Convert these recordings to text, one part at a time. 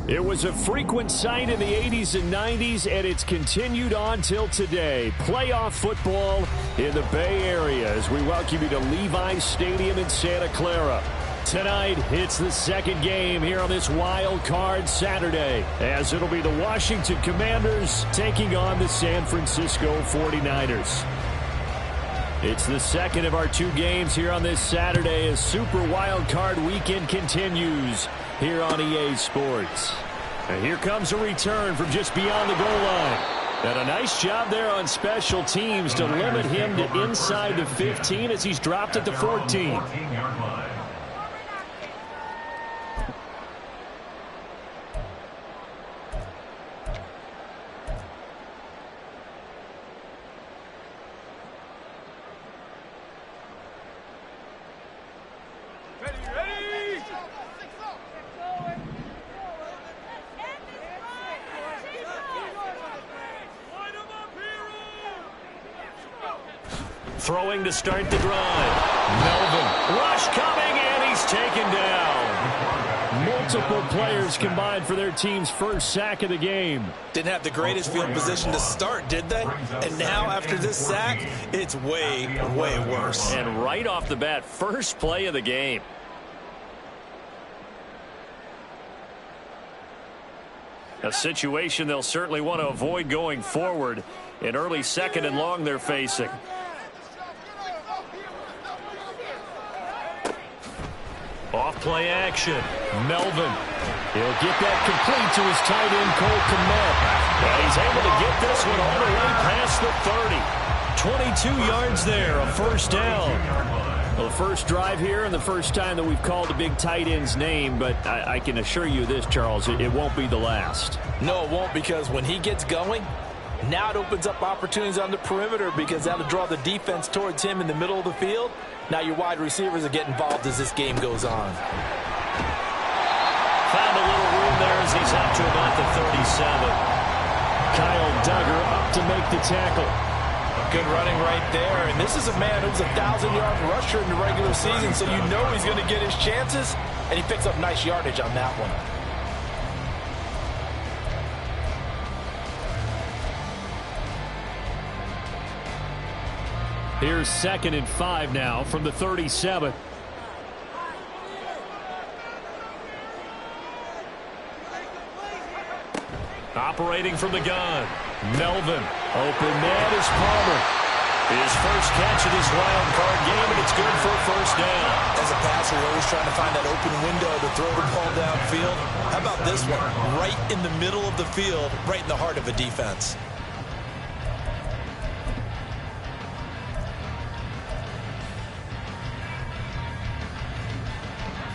It was a frequent sight in the 80s and 90s, and it's continued on till today. Playoff football in the Bay Area as we welcome you to Levi's Stadium in Santa Clara. Tonight, it's the second game here on this wild card Saturday, as it'll be the Washington Commanders taking on the San Francisco 49ers. It's the second of our two games here on this Saturday as Super Wild Card Weekend continues here on EA Sports. And here comes a return from just beyond the goal line. And a nice job there on special teams to limit him to inside the 15 as he's dropped at the 14. Throwing to start the drive. Melvin. Rush coming, and he's taken down. Multiple players combined for their team's first sack of the game. Didn't have the greatest field position to start, did they? And now after this sack, it's way, way worse. And right off the bat, first play of the game. A situation they'll certainly want to avoid going forward. An early second and long they're facing. Off-play action. Melvin. He'll get that complete to his tight end, Cole Kmet. And he's able to get this one all the way past the 30. 22 yards there, a first down. Well, the first drive here and the first time that we've called a big tight end's name, but I can assure you this, Charles, it won't be the last. No, it won't, because when he gets going, now it opens up opportunities on the perimeter because that'll draw the defense towards him in the middle of the field. Now your wide receivers are getting involved as this game goes on. Found a little room there as he's up to about the 37. Kyle Duggar up to make the tackle. Good running right there. And this is a man who's a 1,000-yard rusher in the regular season, so you know he's going to get his chances. And he picks up nice yardage on that one. Here's 2nd and 5 now from the 37. Operating from the gun. Melvin. Open man is Palmer. His first catch of this wild card game, and it's good for a first down. As a passer, you're always trying to find that open window to throw the ball downfield. How about this one? Right in the middle of the field, right in the heart of a defense.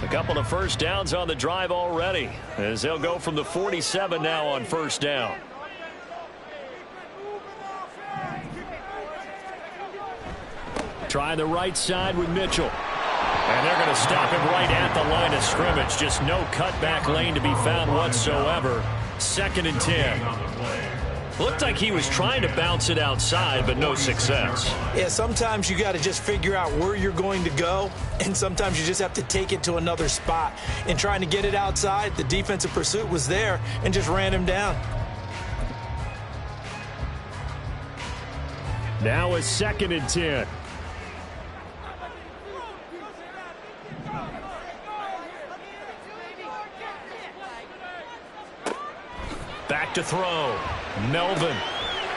A couple of first downs on the drive already, as they'll go from the 47 now on first down. Try the right side with Mitchell. And they're going to stop him right at the line of scrimmage. Just no cutback lane to be found whatsoever. 2nd and 10. Looked like he was trying to bounce it outside, but no success. Yeah, sometimes you got to just figure out where you're going to go, and sometimes you just have to take it to another spot. In trying to get it outside, the defensive pursuit was there and just ran him down. Now a 2nd and 10. Back to throw. Melvin.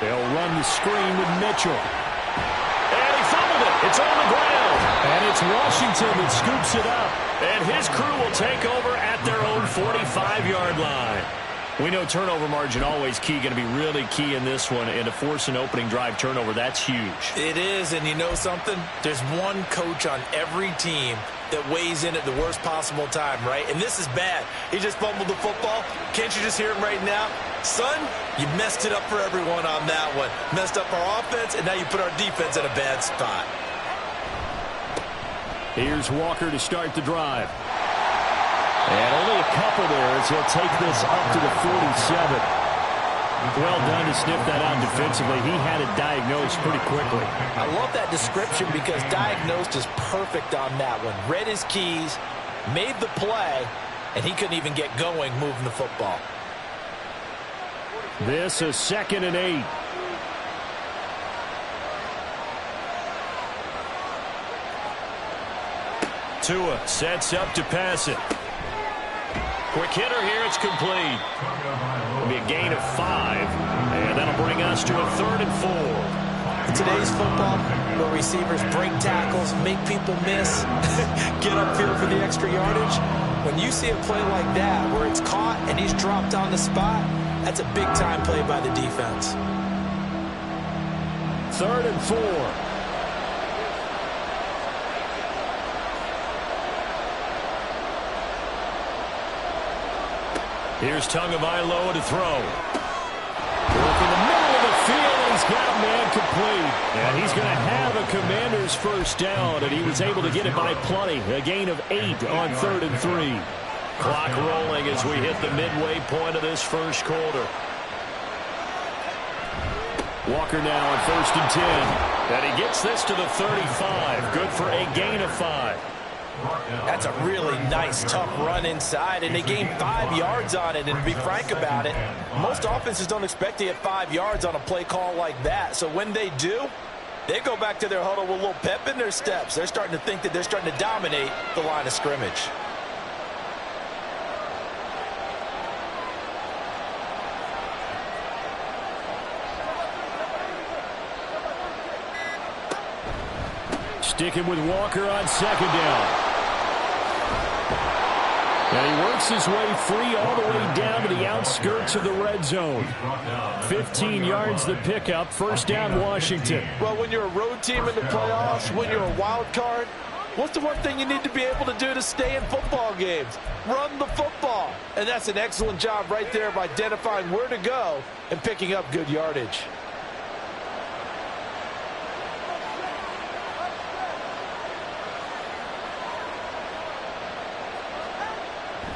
They'll run the screen with Mitchell. And he fumbled it. It's on the ground. And it's Washington that scoops it up. And his crew will take over at their own 45-yard line. We know turnover margin always key, going to be really key in this one, and to force an opening drive turnover, that's huge. It is, and you know something? There's one coach on every team that weighs in at the worst possible time, right? And this is bad. He just fumbled the football. Can't you just hear him right now? Son, you messed it up for everyone on that one. Messed up our offense, and now you put our defense in a bad spot. Here's Walker to start the drive. And only a couple there as he'll take this up to the 47. Well done to sniff that out defensively. He had it diagnosed pretty quickly. I love that description because diagnosed is perfect on that one. Read his keys, made the play, and he couldn't even get going moving the football. This is 2nd and 8. Tua sets up to pass it. Quick hitter here, it's complete. It'll be a gain of 5, and that'll bring us to a 3rd and 4. In today's football, where receivers break tackles, make people miss, get upfield for the extra yardage, when you see a play like that where it's caught and he's dropped on the spot, that's a big-time play by the defense. 3rd and 4. Here's Tagovailoa to throw. Work in the middle of the field. He's got a man complete. And he's going to have a Commander's first down, and he was able to get it by plenty. A gain of 8 on 3rd and 3. Clock rolling as we hit the midway point of this first quarter. Walker now on 1st and 10. And he gets this to the 35. Good for a gain of 5. That's a really nice, tough run inside, and they gained 5 yards on it. And to be frank about it, most offenses don't expect to get 5 yards on a play call like that. So when they do, they go back to their huddle with a little pep in their steps. They're starting to think that they're starting to dominate the line of scrimmage. Sticking with Walker on 2nd down. And he works his way free all the way down to the outskirts of the red zone. 15 yards the pickup. 1st down, Washington. Well, when you're a road team in the playoffs, when you're a wild card, what's the one thing you need to be able to do to stay in football games? Run the football. And that's an excellent job right there of identifying where to go and picking up good yardage.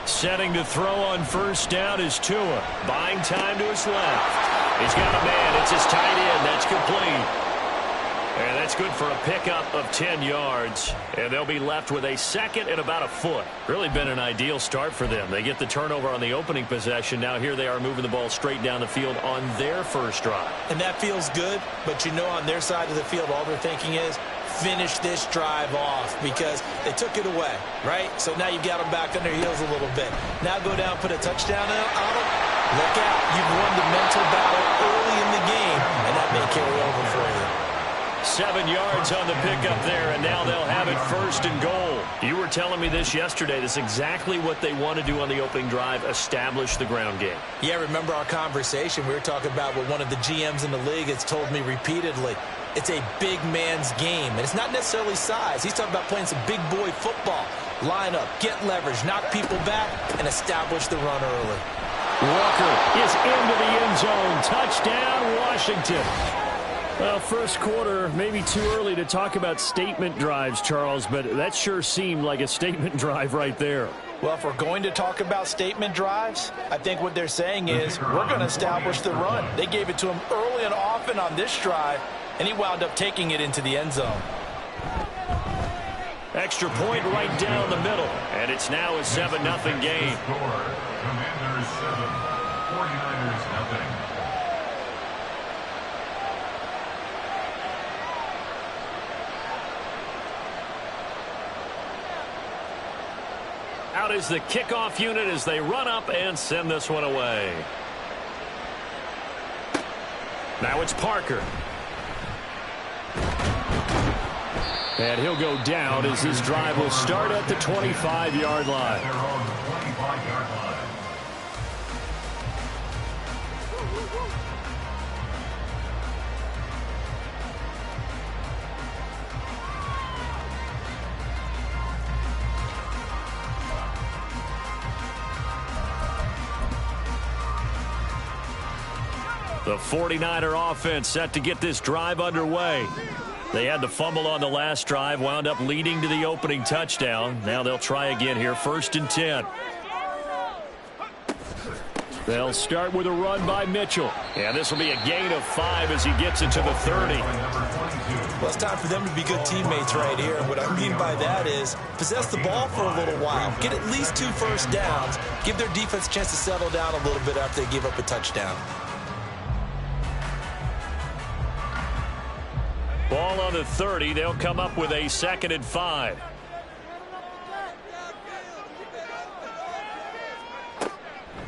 Setting to throw on 1st down is Tua. Buying time to his left. He's got a man. It's his tight end. That's complete. And that's good for a pickup of 10 yards. And they'll be left with a 2nd and about a foot. Really been an ideal start for them. They get the turnover on the opening possession. Now here they are moving the ball straight down the field on their first drive. And that feels good, but you know on their side of the field all they're thinking is, finish this drive off because they took it away, right? So now you've got them back on their heels a little bit. Now go down, put a touchdown on them. Look out. You've won the mental battle early in the game, and that may carry over for you. 7 yards on the pickup there, and now they'll have it 1st and goal. You were telling me this yesterday. This is exactly what they want to do on the opening drive, establish the ground game. Yeah, remember our conversation. We were talking about what one of the GMs in the league has told me repeatedly. It's a big man's game, and it's not necessarily size. He's talking about playing some big boy football. Line up, get leverage, knock people back, and establish the run early. Walker is into the end zone. Touchdown, Washington. Well, first quarter, maybe too early to talk about statement drives, Charles, but that sure seemed like a statement drive right there. Well, if we're going to talk about statement drives, I think what they're saying is we're going to establish the run. They gave it to him early and often on this drive, and he wound up taking it into the end zone. Extra point right down the middle, and it's now a 7-0 game. Commanders 7, 49ers 0. Out is the kickoff unit as they run up and send this one away. Now it's Parker. And he'll go down as this drive will start at the 25-yard line. The 49er offense set to get this drive underway. They had the fumble on the last drive, wound up leading to the opening touchdown. Now they'll try again here, 1st and 10. They'll start with a run by Mitchell. And this will be a gain of 5 as he gets it to the 30. Well, it's time for them to be good teammates right here. And what I mean by that is possess the ball for a little while. Get at least 2 first downs. Give their defense a chance to settle down a little bit after they give up a touchdown. Ball on the 30. They'll come up with a 2nd and 5.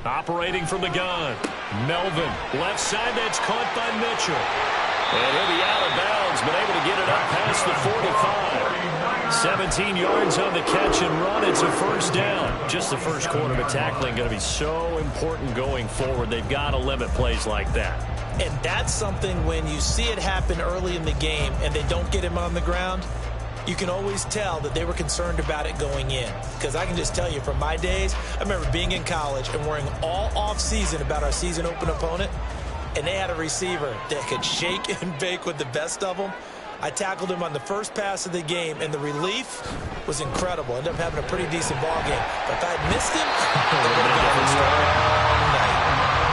Operating from the gun. Melvin. Left side, that's caught by Mitchell. And he'll be out of bounds, but able to get it up past the 45. 17 yards on the catch and run. It's a 1st down. Just the first quarter of tackling going to be so important going forward. They've got to limit plays like that. And that's something when you see it happen early in the game and they don't get him on the ground, you can always tell that they were concerned about it going in. Because I can just tell you from my days, I remember being in college and worrying all off-season about our season open opponent, and they had a receiver that could shake and bake with the best of them. I tackled him on the first pass of the game, and the relief was incredible. Ended up having a pretty decent ball game. But if I had missed him, it would have been a strong night.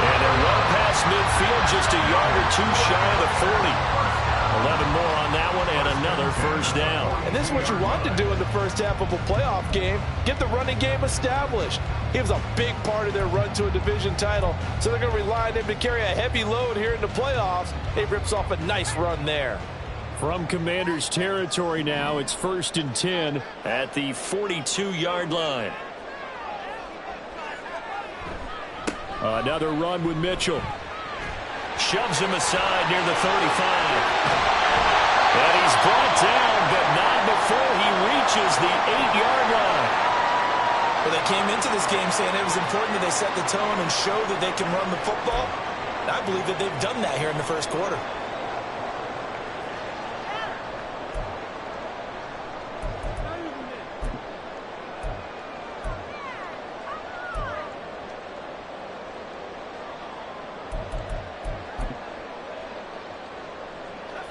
And they're well past midfield, just a yard or 2 shy of the 40. 11 more on that one, and another 1st down. And this is what you want to do in the first half of a playoff game. Get the running game established. He was a big part of their run to a division title, so they're going to rely on him to carry a heavy load here in the playoffs. He rips off a nice run there. From Commanders territory now, it's 1st and 10 at the 42-yard line. Another run with Mitchell. Shoves him aside near the 35. And he's brought down, but not before he reaches the 8-yard line. Well, they came into this game saying it was important that they set the tone and show that they can run the football. And I believe that they've done that here in the first quarter.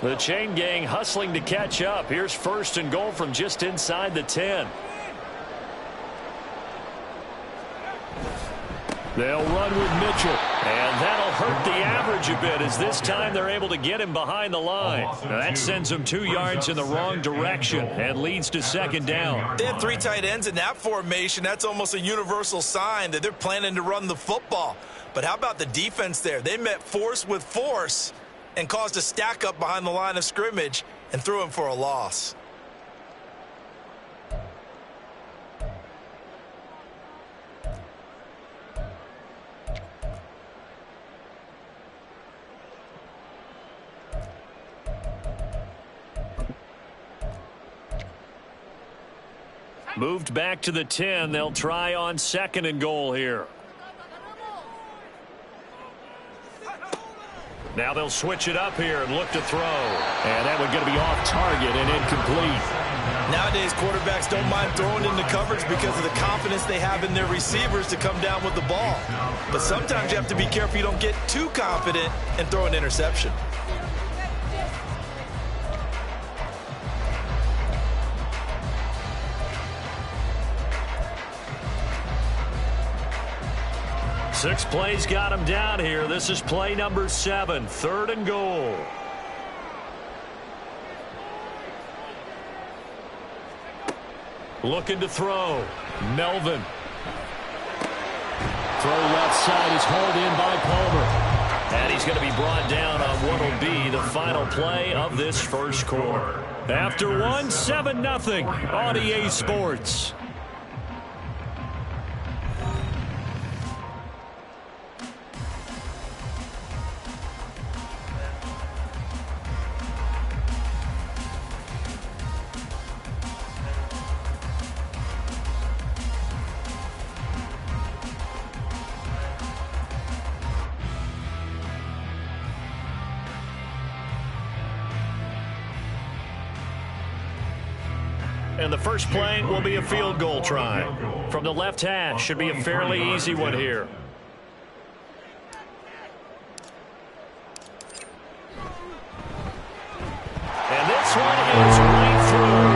The chain gang hustling to catch up. Here's 1st and goal from just inside the 10. They'll run with Mitchell, and that'll hurt the average a bit as this time they're able to get him behind the line. Now that sends him 2 yards in the wrong direction and leads to 2nd down. They have 3 tight ends in that formation. That's almost a universal sign that they're planning to run the football. But how about the defense there? They met force with force and caused a stack up behind the line of scrimmage and threw him for a loss. Moved back to the 10. They'll try on 2nd and goal here. Now they'll switch it up here and look to throw. And that one's going to be off target and incomplete. Nowadays, quarterbacks don't mind throwing into coverage because of the confidence they have in their receivers to come down with the ball. But sometimes you have to be careful you don't get too confident and throw an interception. Six plays got him down here. This is play number 7, 3rd and goal. Looking to throw. Melvin. Throw left side is hauled in by Palmer. And he's going to be brought down on what will be the final play of this first quarter. After one, 7-0 on EA Sports. And the first play will be a field goal try. From the left hash, should be a fairly easy one here. is right through.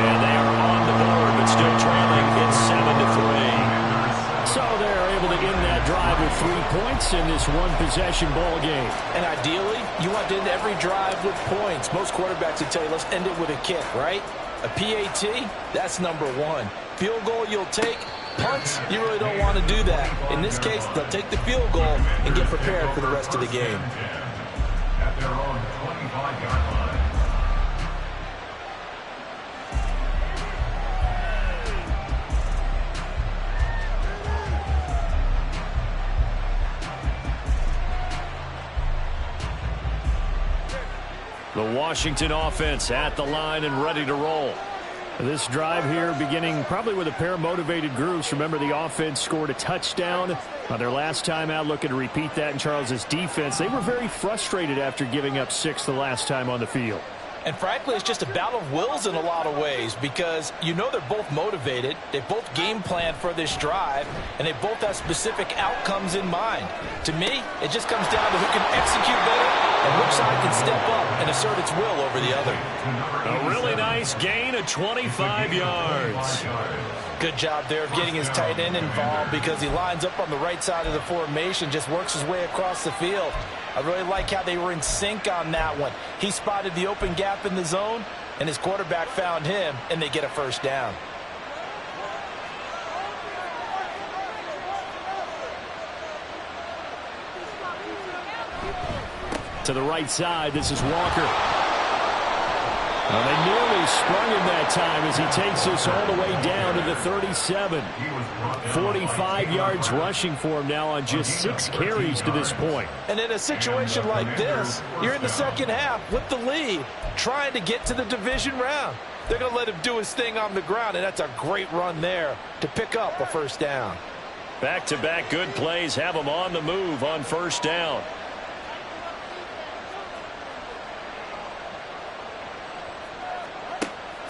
And they are on the board, but still trailing. It's 7-3. So they're able to end that drive with 3 points in this one-possession ball game. And ideally, you want to end every drive with points. Most quarterbacks would tell you, let's end it with a kick, right? A PAT, that's number one. Field goal you'll take. Punts, you really don't want to do that. In this case, they'll take the field goal and get prepared for the rest of the game. At their own 25-yard line. The Washington offense at the line and ready to roll. This drive here beginning probably with a pair of motivated groups. Remember, the offense scored a touchdown on their last time out, looking to repeat that in Charles's defense. They were very frustrated after giving up 6 the last time on the field. And frankly, it's just a battle of wills in a lot of ways because you know they're both motivated. They both game plan for this drive, and they both have specific outcomes in mind. To me, it just comes down to who can execute better and which side can step up and assert its will over the other. A really nice gain of 25 yards. Good job there of getting his tight end involved because he lines up on the right side of the formation, just works his way across the field. I really like how they were in sync on that one. He spotted the open gap in the zone, and his quarterback found him, and they get a first down. To the right side, this is Walker. Well, they nearly sprung him that time as he takes this all the way down to the 37. 45 yards rushing for him now on just 6 carries to this point. And in a situation like this, you're in the second half with the lead, trying to get to the division round. They're going to let him do his thing on the ground, and that's a great run there to pick up a first down. Back-to-back good plays have him on the move on first down.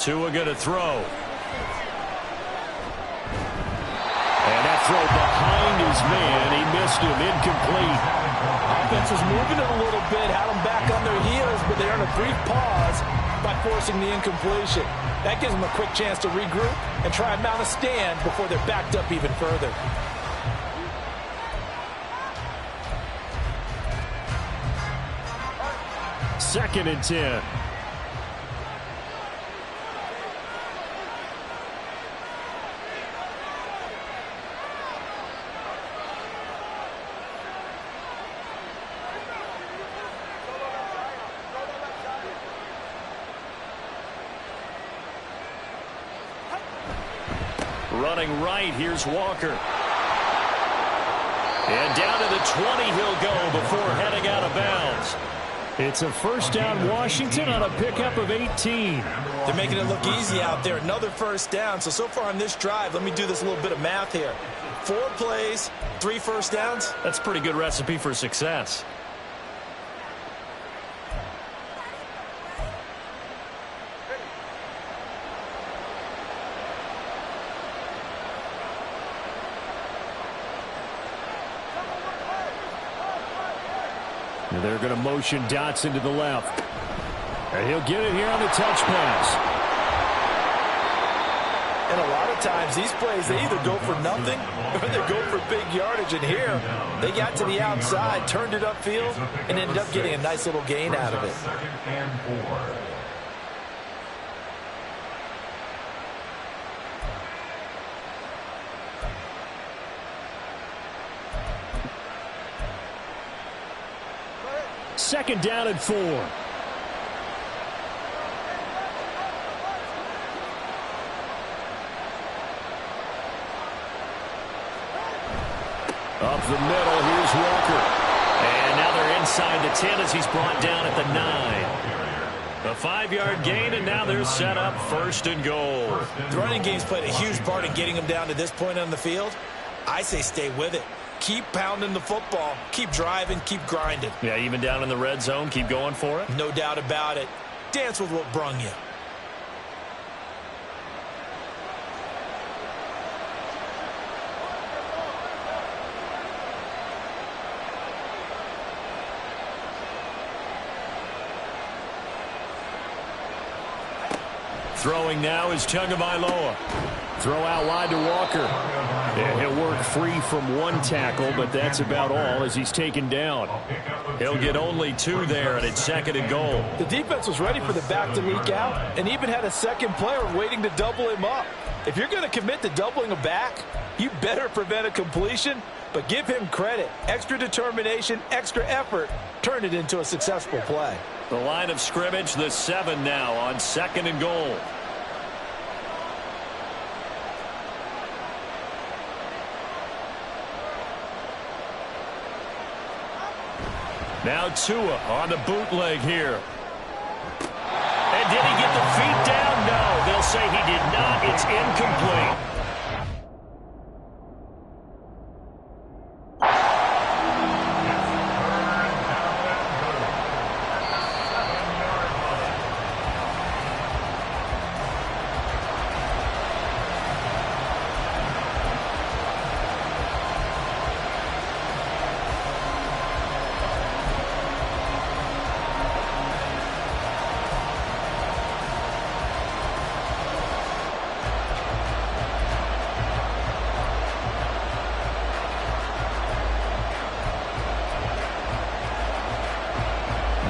Tua going to throw. And that throw behind his man. He missed him. Incomplete. Offense was moving it a little bit, had them back on their heels, but they're on a brief pause by forcing the incompletion. That gives them a quick chance to regroup and try and mount a stand before they're backed up even further. Second and 10. Running right, here's Walker. And down to the 20 he'll go before heading out of bounds. It's a first down Washington on a pickup of 18. They're making it look easy out there. Another first down. So far on this drive, let me do this little bit of math here. 4 plays, 3 first downs. That's a pretty good recipe for success. And they're going to motion Dotson to the left. And he'll get it here on the touch pass. And a lot of times these plays, they either go for nothing or they go for big yardage. And here, they got to the outside, turned it upfield, and ended up getting a nice little gain out of it. Second and 4. Second down and 4. Up the middle, here's Walker. And now they're inside the 10 as he's brought down at the 9. A 5-yard gain, and now they're set up first and goal. The running game's played a huge part in getting them down to this point on the field. I say stay with it. Keep pounding the football. Keep driving. Keep grinding. Yeah, even down in the red zone, keep going for it. No doubt about it. Dance with what brung you. Throwing now is Tagovailoa. Throw out wide to Walker. And he'll work free from one tackle, but that's about all as he's taken down. He'll get only 2 there, and it's 2nd and goal. The defense was ready for the back to leak out and even had a second player waiting to double him up. If you're going to commit to doubling a back, you better prevent a completion, but give him credit. Extra determination, extra effort, turn it into a successful play. The line of scrimmage, the 7 now on 2nd and goal. Now Tua on the bootleg here. And did he get the feet down? No, they'll say he did not. It's incomplete.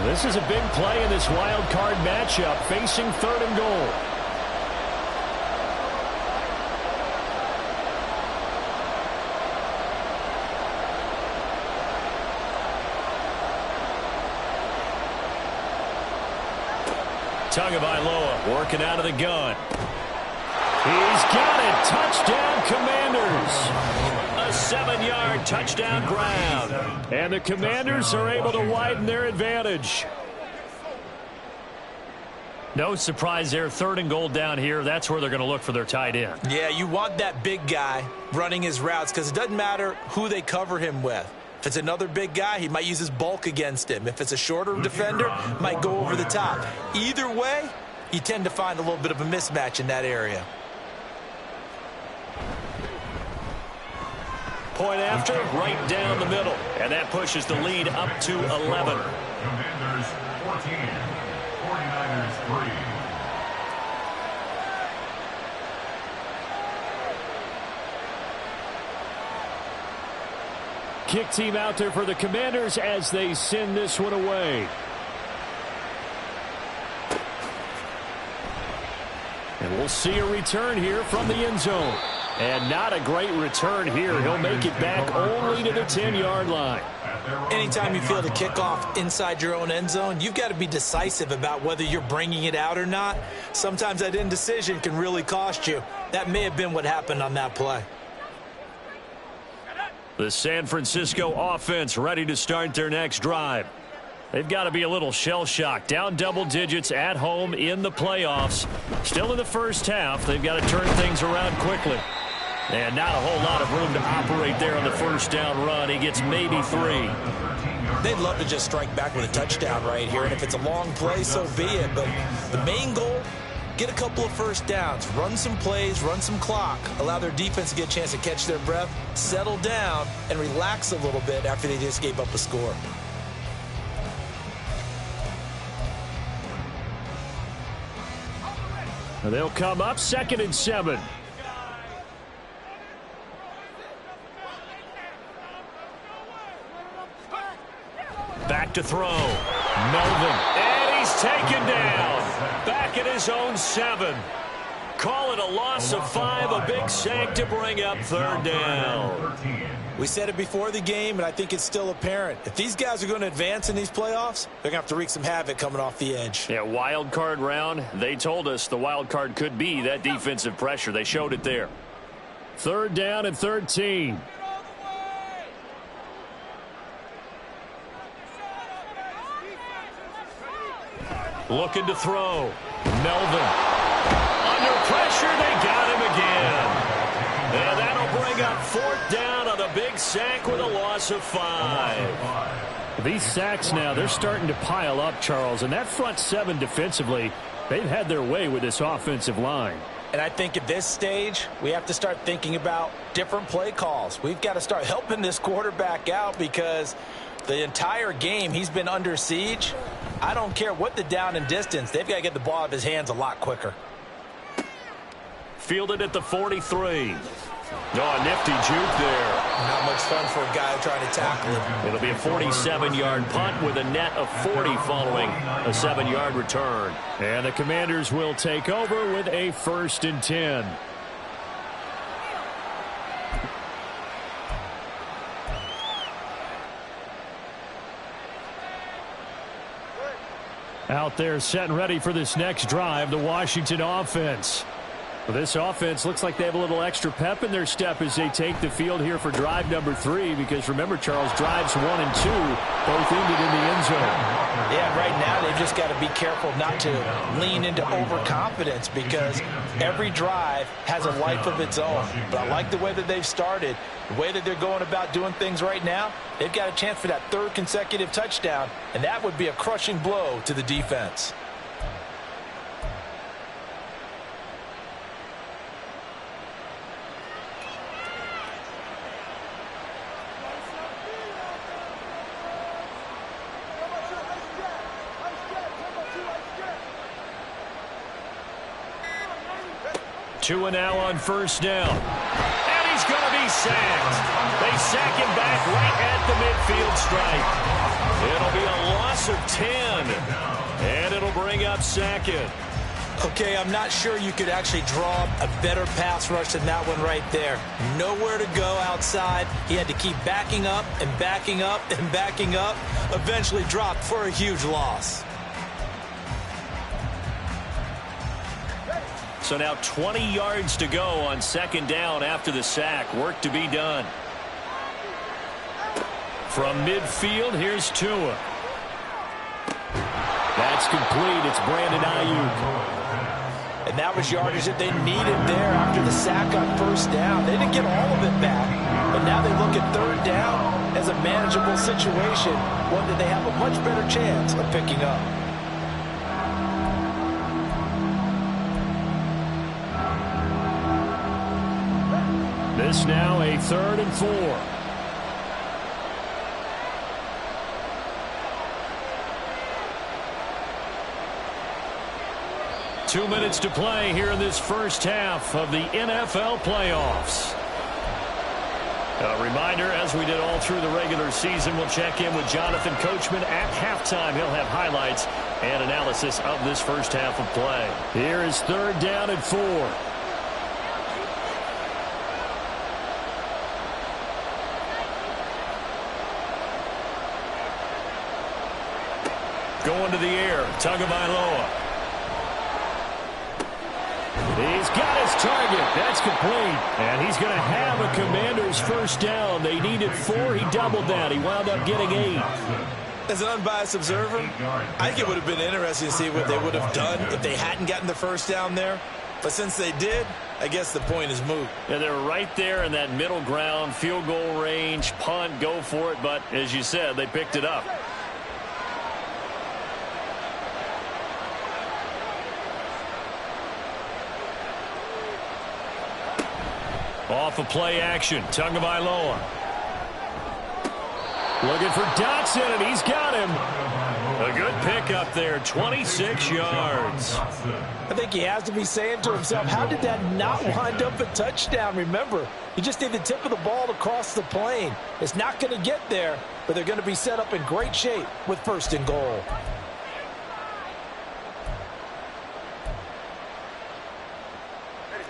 This is a big play in this wild card matchup, facing 3rd and goal. Tagovailoa working out of the gun. He's got it. Touchdown, Commanders. A 7-yard touchdown grab. And the Commanders are able to widen their advantage. No surprise there. 3rd and goal down here. That's where they're going to look for their tight end. Yeah, you want that big guy running his routes because it doesn't matter who they cover him with. If it's another big guy, he might use his bulk against him. If it's a shorter defender, might go over the top. Either way, you tend to find a little bit of a mismatch in that area. Point after, right down the middle. And that pushes the lead up to 11. Commanders 14, 49ers 3. Kick team out there for the Commanders as they send this one away. And we'll see a return here from the end zone. And not a great return here. He'll make it back only to the 10-yard line. Anytime you feel the kickoff inside your own end zone, you've got to be decisive about whether you're bringing it out or not. Sometimes that indecision can really cost you. That may have been what happened on that play. The San Francisco offense ready to start their next drive. They've got to be a little shell-shocked. Down double digits at home in the playoffs. Still in the first half. They've got to turn things around quickly. And not a whole lot of room to operate there on the first down run. He gets maybe 3. They'd love to just strike back with a touchdown right here. And if it's a long play, so be it. But the main goal, get a couple of first downs. Run some plays, run some clock. Allow their defense to get a chance to catch their breath, settle down, and relax a little bit after they just gave up a score. They'll come up 2nd and 7. Back to throw. Melvin. And he's taken down. Back at his own 7. Call it a loss of 5. A big sack to bring up 3rd down. We said it before the game, and I think it's still apparent. If these guys are going to advance in these playoffs, they're going to have to wreak some havoc coming off the edge. Yeah, wild card round. They told us the wild card could be that defensive pressure. They showed it there. 3rd down and 13. Looking to throw. Melvin. Under pressure, they got him again. And that'll bring up 4th down on the big sack with a loss of 5. These sacks now, they're starting to pile up, Charles. And that front 7 defensively, they've had their way with this offensive line. And I think at this stage, we have to start thinking about different play calls. We've got to start helping this quarterback out because the entire game he's been under siege. I don't care what the down and distance. They've got to get the ball out of his hands a lot quicker. fielded at the 43. Oh, a nifty juke there. Not much fun for a guy trying to tackle it. It'll be a 47-yard punt with a net of 40 following a 7-yard return. And the Commanders will take over with a 1st and 10. Out there set and ready for this next drive, the Washington offense. Well, this offense looks like they have a little extra pep in their step as they take the field here for drive number 3, because remember, Charles, drives 1 and 2 both ended in the end zone. Yeah, right now they've just got to be careful not to lean into overconfidence, because every drive has a life of its own. But I like the way that they've started, the way that they're going about doing things right now. They've got a chance for that 3rd consecutive touchdown, and that would be a crushing blow to the defense. Two and now on 1st down. And he's going to be sacked. They sack him back right at the midfield stripe. It'll be a loss of 10. And it'll bring up 2nd. Okay, I'm not sure you could actually draw a better pass rush than that one right there. Nowhere to go outside. He had to keep backing up and backing up and backing up. Eventually dropped for a huge loss. So now 20 yards to go on 2nd down after the sack. Work to be done. From midfield, here's Tua. That's complete. It's Brandon Ayuk. And that was yardage that they needed there after the sack on 1st down. They didn't get all of it back, but now they look at 3rd down as a manageable situation, one that they have a much better chance of picking up. This now a 3rd and 4. Two minutes to play here in this 1st half of the NFL playoffs. A reminder, as we did all through the regular season, we'll check in with Jonathan Coachman at halftime. He'll have highlights and analysis of this 1st half of play. Here is 3rd down and 4. Going to the air, Tagovailoa. He's got his target. That's complete. And he's going to have a Commanders 1st down. They needed 4. He doubled that. He wound up getting 8. As an unbiased observer, I think it would have been interesting to see what they would have done if they hadn't gotten the 1st down there. But since they did, I guess the point is moot. Yeah, they were right there in that middle ground, field goal range, punt, go for it. But as you said, they picked it up. Off of play action, Tagovailoa. Looking for Dotson, and he's got him. A good pickup there, 26 yards. I think he has to be saying to himself, how did that not wind up a touchdown? Remember, he just did the tip of the ball across the plane. It's not going to get there, but they're going to be set up in great shape with 1st and goal.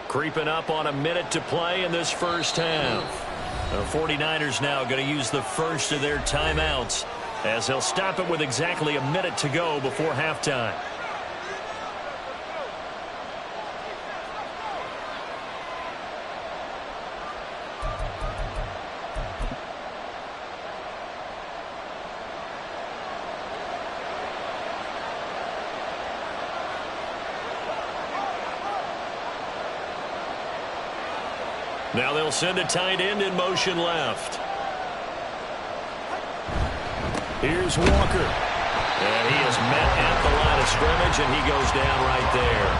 Creeping up on a minute to play in this 1st half. The 49ers now going to use the 1st of their timeouts, as they'll stop it with exactly a minute to go before halftime. Now they'll send a tight end in motion left. Here's Walker. And he is met at the line of scrimmage, and he goes down right there.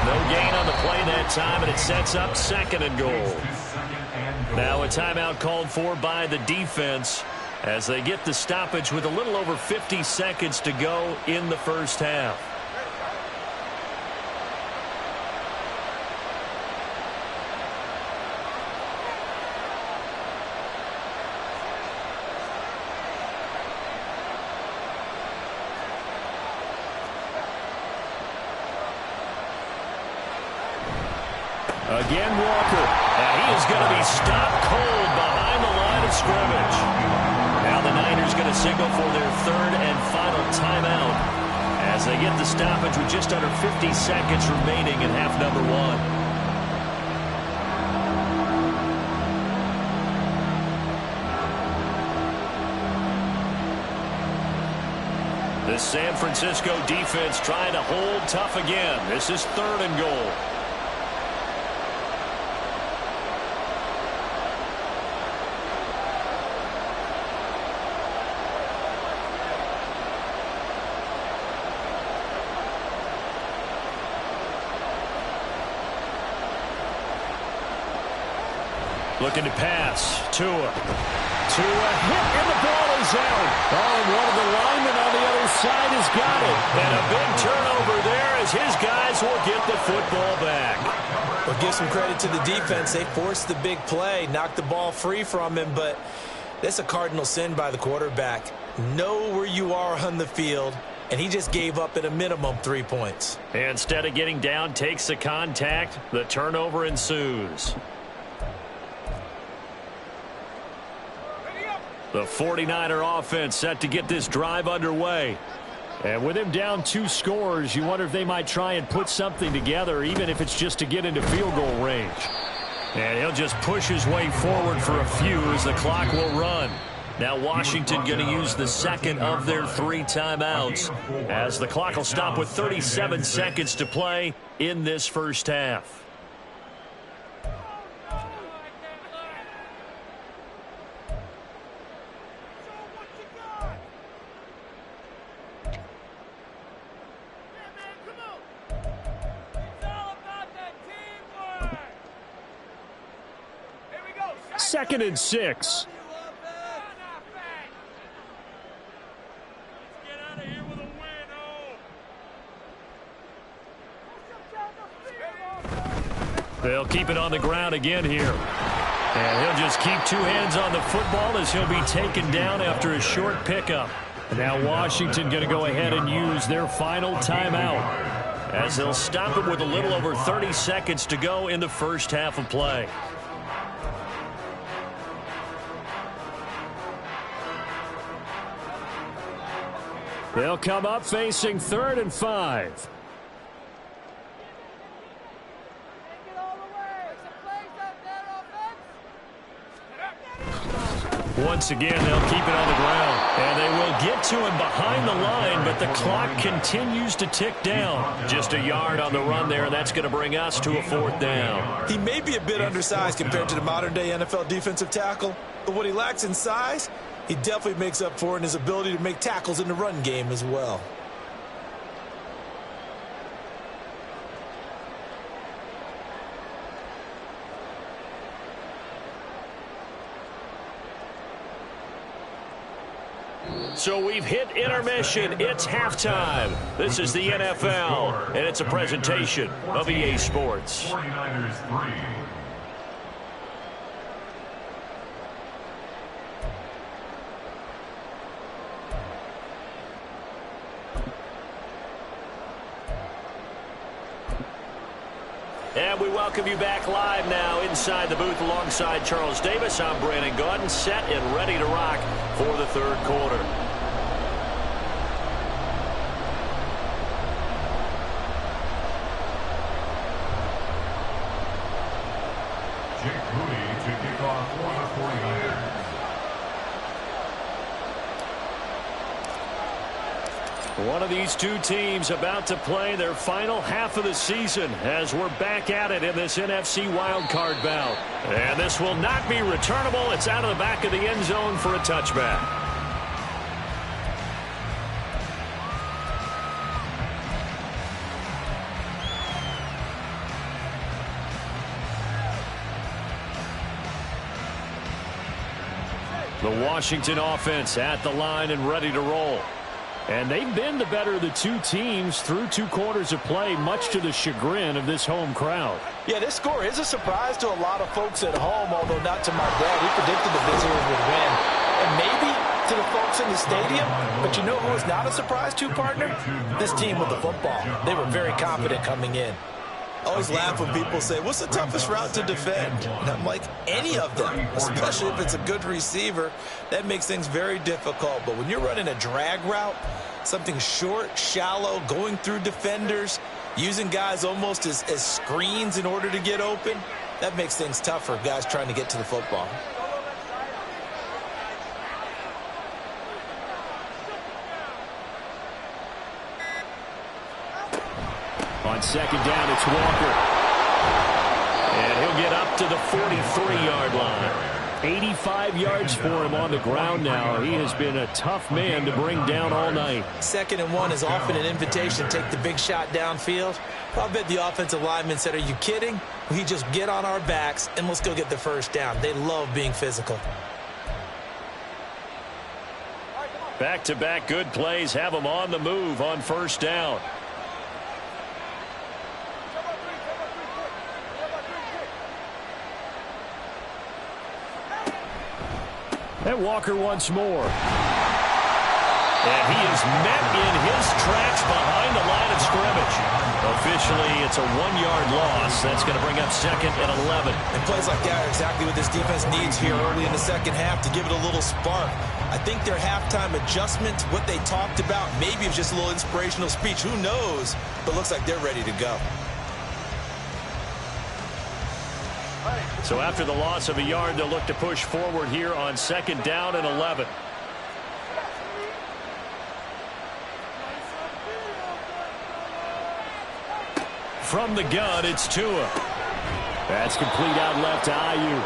No gain on the play that time, and it sets up 2nd and goal. Now a timeout called for by the defense as they get the stoppage with a little over 50 seconds to go in the 1st half. Again, Walker. And he is going to be stopped cold behind the line of scrimmage. Now the Niners going to signal for their third and final timeout as they get the stoppage with just under 50 seconds remaining in half number one. The San Francisco defense trying to hold tough again. This is third and goal. Looking to pass. Tua hit, and the ball is out. Oh, and one of the linemen on the other side has got it. And a big turnover there as his guys will get the football back. Well, give some credit to the defense. They forced the big play, knocked the ball free from him, but that's a cardinal sin by the quarterback. Know where you are on the field, and he just gave up at a minimum 3 points. Instead of getting down, takes the contact. The turnover ensues. The 49er offense set to get this drive underway. And with him down 2 scores, you wonder if they might try and put something together, even if it's just to get into field goal range. And he'll just push his way forward for a few as the clock will run. Now Washington going to use the second of their 3 timeouts as the clock will stop with 37 seconds to play in this first half. Second and 6. They'll keep it on the ground again here. And he'll just keep 2 hands on the football as he'll be taken down after a short pickup. And now Washington going to go ahead and use their final timeout as they'll stop it with a little over 30 seconds to go in the first half of play. They'll come up facing 3rd and 5. Once again, they'll keep it on the ground. And they will get to him behind the line, but the clock continues to tick down. Just a yard on the run there, and that's going to bring us to a 4th down. He may be a bit undersized compared to the modern-day NFL defensive tackle, but what he lacks in size, he definitely makes up for in his ability to make tackles in the run game as well. So we've hit intermission. It's halftime. This is the NFL, and it's a presentation of EA Sports. 49ers 3. And we welcome you back live now inside the booth alongside Charles Davis. I'm Brandon Gaudin, set and ready to rock for the 3rd quarter. Jake Moody to kick off for the 49ers. One of these 2 teams about to play their final half of the season as we're back at it in this NFC wildcard bout. And this will not be returnable. It's out of the back of the end zone for a touchback. The Washington offense at the line and ready to roll. And they've been the better of the 2 teams through 2 quarters of play, much to the chagrin of this home crowd. Yeah, this score is a surprise to a lot of folks at home, although not to my dad. He predicted the visitors would win. And maybe to the folks in the stadium, but you know who is not a surprise to, partner? This team with the football. They were very confident coming in. I always laugh when people say, what's the toughest route to defend? And I'm like, any of them, especially if it's a good receiver. That makes things very difficult. But when you're running a drag route, something short, shallow, going through defenders, using guys almost as screens in order to get open, that makes things tough for guys trying to get to the football. On second down, it's Walker. And he'll get up to the 43-yard line. 85 yards for him on the ground now. He has been a tough man to bring down all night. 2nd and 1 is often an invitation to take the big shot downfield. I'll bet the offensive lineman said, are you kidding? We just get on our backs and let's go get the first down. They love being physical. Back-to-back good plays have them on the move on first down. And Walker once more. And he is met in his tracks behind the line of scrimmage. Officially, it's a 1-yard loss. That's going to bring up 2nd and 11. And plays like that are exactly what this defense needs here early in the second half to give it a little spark. I think their halftime adjustment, what they talked about, maybe it's just a little inspirational speech. Who knows? But looks like they're ready to go. So after the loss of a yard, they'll look to push forward here on 2nd down and 11. From the gun, it's Tua. That's complete out left to Ayuk.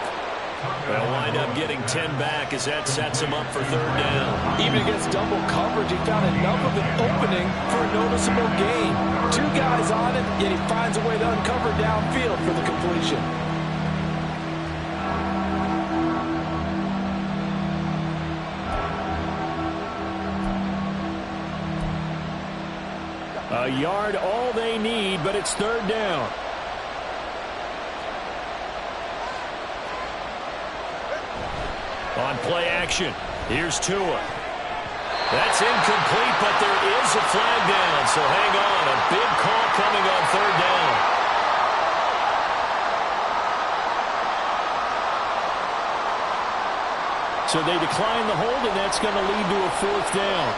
They'll wind up getting 10 back as that sets him up for 3rd down. Even against double coverage, he found enough of an opening for a noticeable gain. 2 guys on it, yet he finds a way to uncover downfield for the completion. A yard all they need, but it's 3rd down. On play action, here's Tua. That's incomplete, but there is a flag down, so hang on. A big call coming on 3rd down. So they decline the hold, and that's going to lead to a 4th down.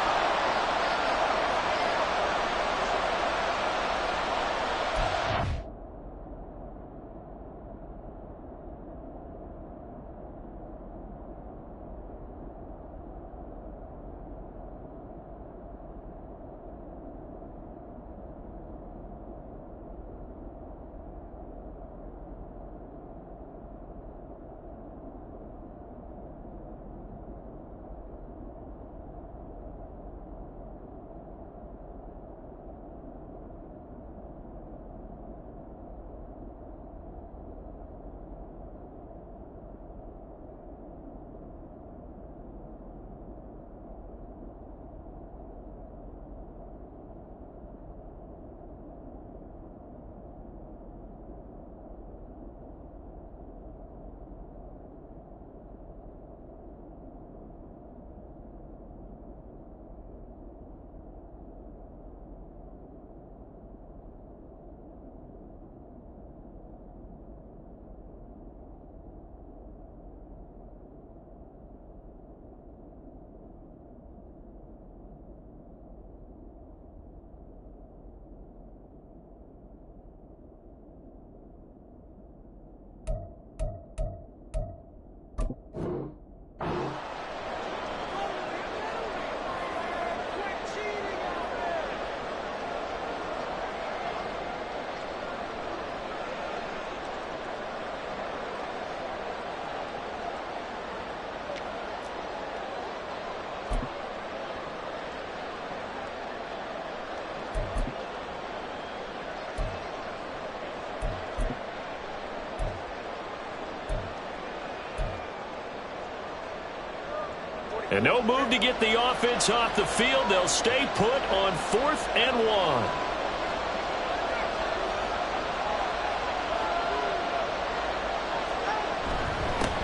And no move to get the offense off the field. They'll stay put on 4th and 1.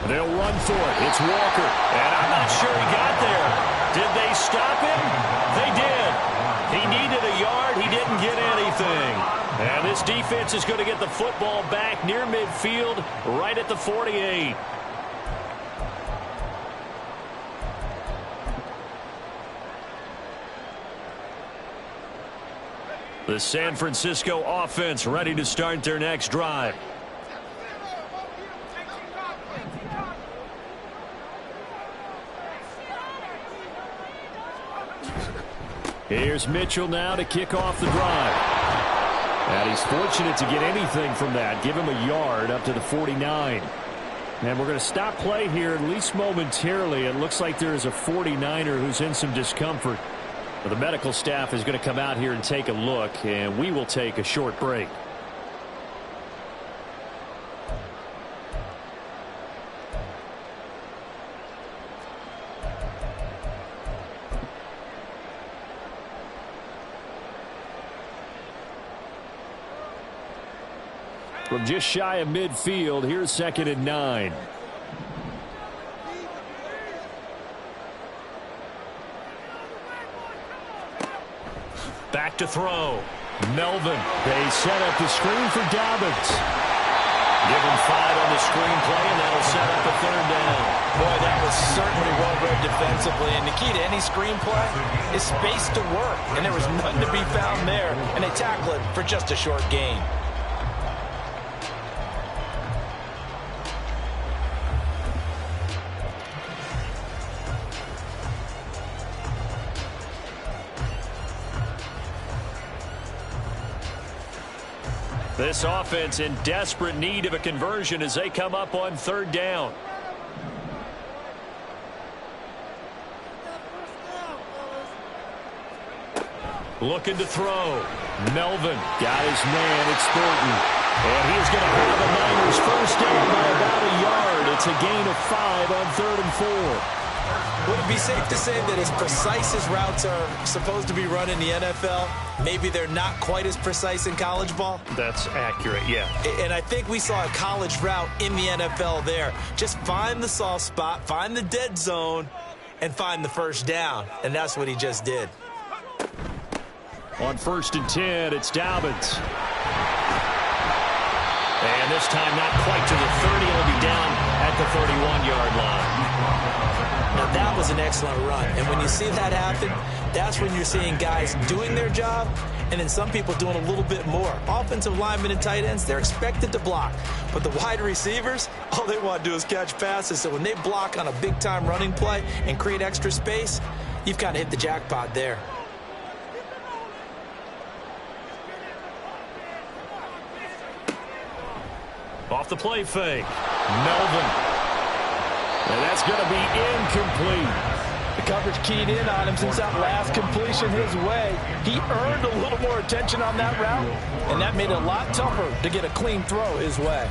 They'll run for it. It's Walker. And I'm not sure he got there. Did they stop him? They did. He needed a yard. He didn't get anything. And this defense is going to get the football back near midfield, right at the 48. The San Francisco offense ready to start their next drive. Here's Mitchell now to kick off the drive. And he's fortunate to get anything from that. Give him a yard up to the 49. And we're going to stop play here, at least momentarily. It looks like there is a 49er who's in some discomfort. Well, the medical staff is going to come out here and take a look, and we will take a short break. From just shy of midfield, here's 2nd and 9. Back to throw. Melvin. They set up the screen for Dobbins. Give him 5 on the screen play, and that'll set up a 3rd down. Boy, that was certainly well read defensively. And the key to any screen play is space to work. And there was none to be found there. And they tackle it for just a short gain. This offense in desperate need of a conversion as they come up on 3rd down. Looking to throw. Melvin got his man. It's Thornton. And he is going to have the Niners first down by about a yard. It's a gain of 5 on 3rd and 4. Would it be safe to say that as precise as routes are supposed to be run in the NFL, maybe they're not quite as precise in college ball? That's accurate, yeah. And I think we saw a college route in the NFL there. Just find the soft spot, find the dead zone, and find the first down. And that's what he just did. On 1st and 10, it's Dobbins. And this time not quite to the 30. He'll be down at the 31-yard line. Now, that was an excellent run. And when you see that happen, that's when you're seeing guys doing their job and then some people doing a little bit more. Offensive linemen and tight ends, they're expected to block. But the wide receivers, all they want to do is catch passes. So when they block on a big-time running play and create extra space, you've kind of hit the jackpot there. Off the play fake. Melvin. And that's going to be incomplete. The coverage keyed in on him since that last completion his way. He earned a little more attention on that route, and that made it a lot tougher to get a clean throw his way.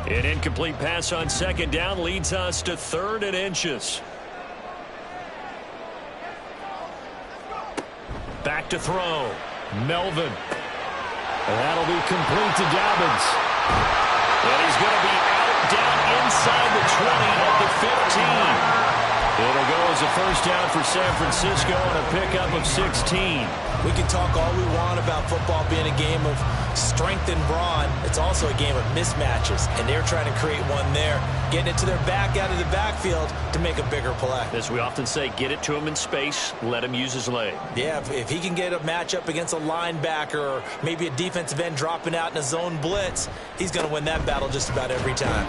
An incomplete pass on 2nd down leads us to 3rd and inches. Back to throw. Melvin. And that'll be complete to Dobbins. And he's going to be out down inside the 20 at the 15. It'll go as a first down for San Francisco on a pickup of 16. We can talk all we want about football being a game of strength and brawn. It's also a game of mismatches, and they're trying to create one there, getting it to their back out of the backfield to make a bigger play. As we often say, get it to him in space, let him use his leg. Yeah, if he can get a matchup against a linebacker or maybe a defensive end dropping out in a zone blitz, he's going to win that battle just about every time.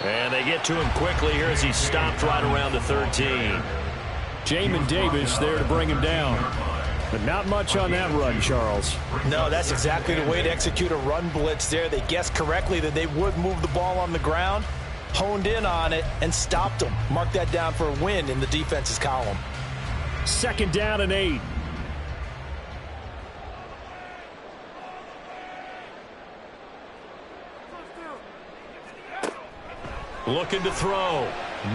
And they get to him quickly here as he stopped right around the 13. Jamin Davis there to bring him down. But not much on that run, Charles. No, that's exactly the way to execute a run blitz there. They guessed correctly that they would move the ball on the ground, honed in on it, and stopped them. Mark that down for a win in the defense's column. 2nd down and 8. Looking to throw.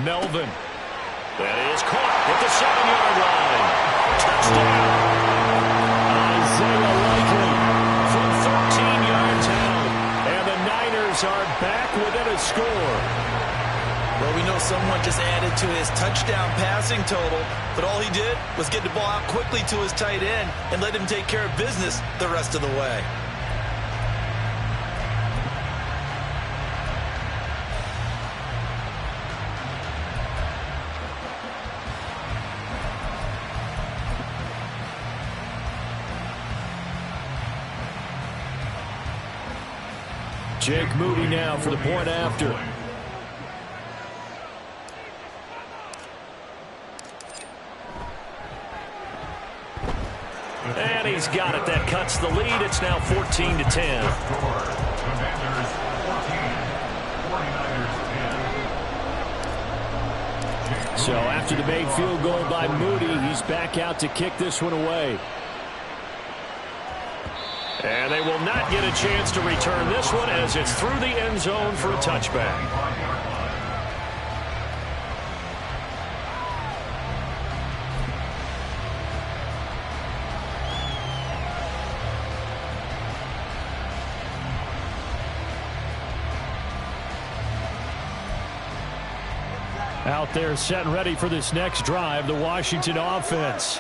Melvin. That is caught at the 7-yard line. Touchdown. score. Well, we know someone just added to his touchdown passing total, but all he did was get the ball out quickly to his tight end and let him take care of business the rest of the way. Jake Moody now for the point after. And he's got it. That cuts the lead. It's now 14-10. So after the made field goal by Moody, he's back out to kick this one away. And they will not get a chance to return this one as it's through the end zone for a touchback. Out there set and ready for this next drive, the Washington offense.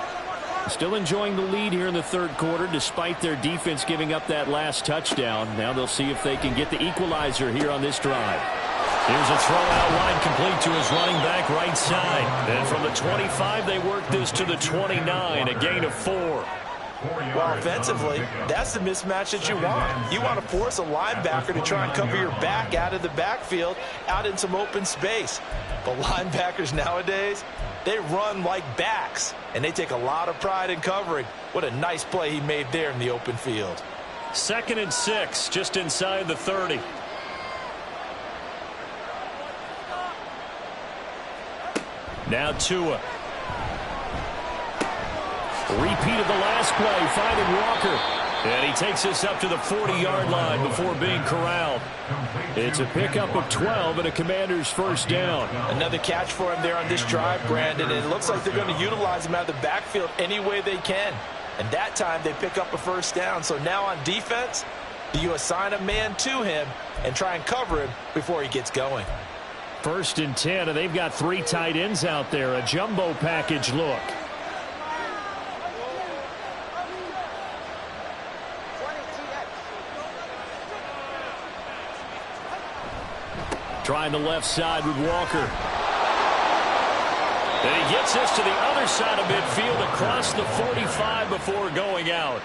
Still enjoying the lead here in the third quarter despite their defense giving up that last touchdown. Now they'll see if they can get the equalizer here on this drive. Here's a throw out wide complete to his running back right side. And from the 25, they work this to the 29, a gain of 4. Well, offensively, that's the mismatch that you want. You want to force a linebacker to try and cover your back out of the backfield, out in some open space. But linebackers nowadays, they run like backs, and they take a lot of pride in covering. What a nice play he made there in the open field. 2nd and 6, just inside the 30. Now Tua. Repeat of the last play, finding Walker. And he takes this up to the 40-yard line before being corralled. It's a pickup of 12 and a Commander's first down. Another catch for him there on this drive, Brandon. And it looks like they're going to utilize him out of the backfield any way they can. And that time they pick up a first down. So now on defense, do you assign a man to him and try and cover him before he gets going? 1st and 10, and they've got 3 tight ends out there. A jumbo package look. Trying the left side with Walker. And he gets this to the other side of midfield across the 45 before going out.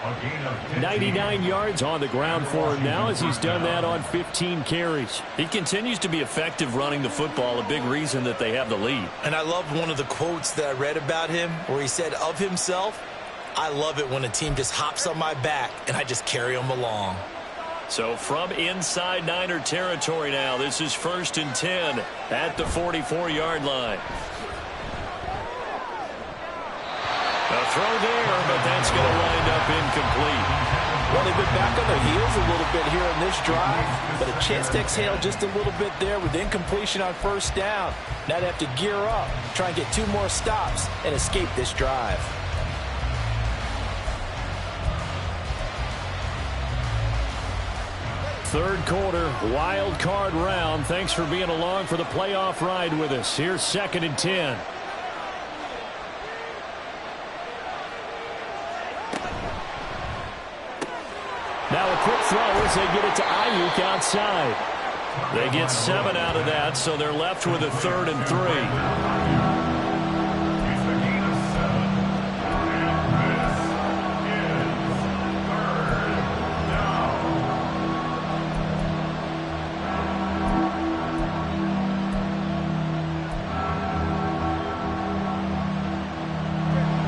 99 yards on the ground for him now as he's done that on 15 carries. He continues to be effective running the football, a big reason that they have the lead. And I love one of the quotes that I read about him where he said of himself, "I love it when a team just hops on my back and I just carry them along." So from inside Niner territory now, this is 1st and 10 at the 44-yard line. A throw there, but that's going to wind up incomplete. Well, they've been back on their heels a little bit here in this drive, but a chance to exhale just a little bit there with incompletion on 1st down. Now they have to gear up, try and get 2 more stops, and escape this drive. Third quarter, wild card round. Thanks for being along for the playoff ride with us. Here's 2nd and 10. Now a quick throw as they get it to Ayuk outside. They get 7 out of that, so they're left with a 3rd and 3.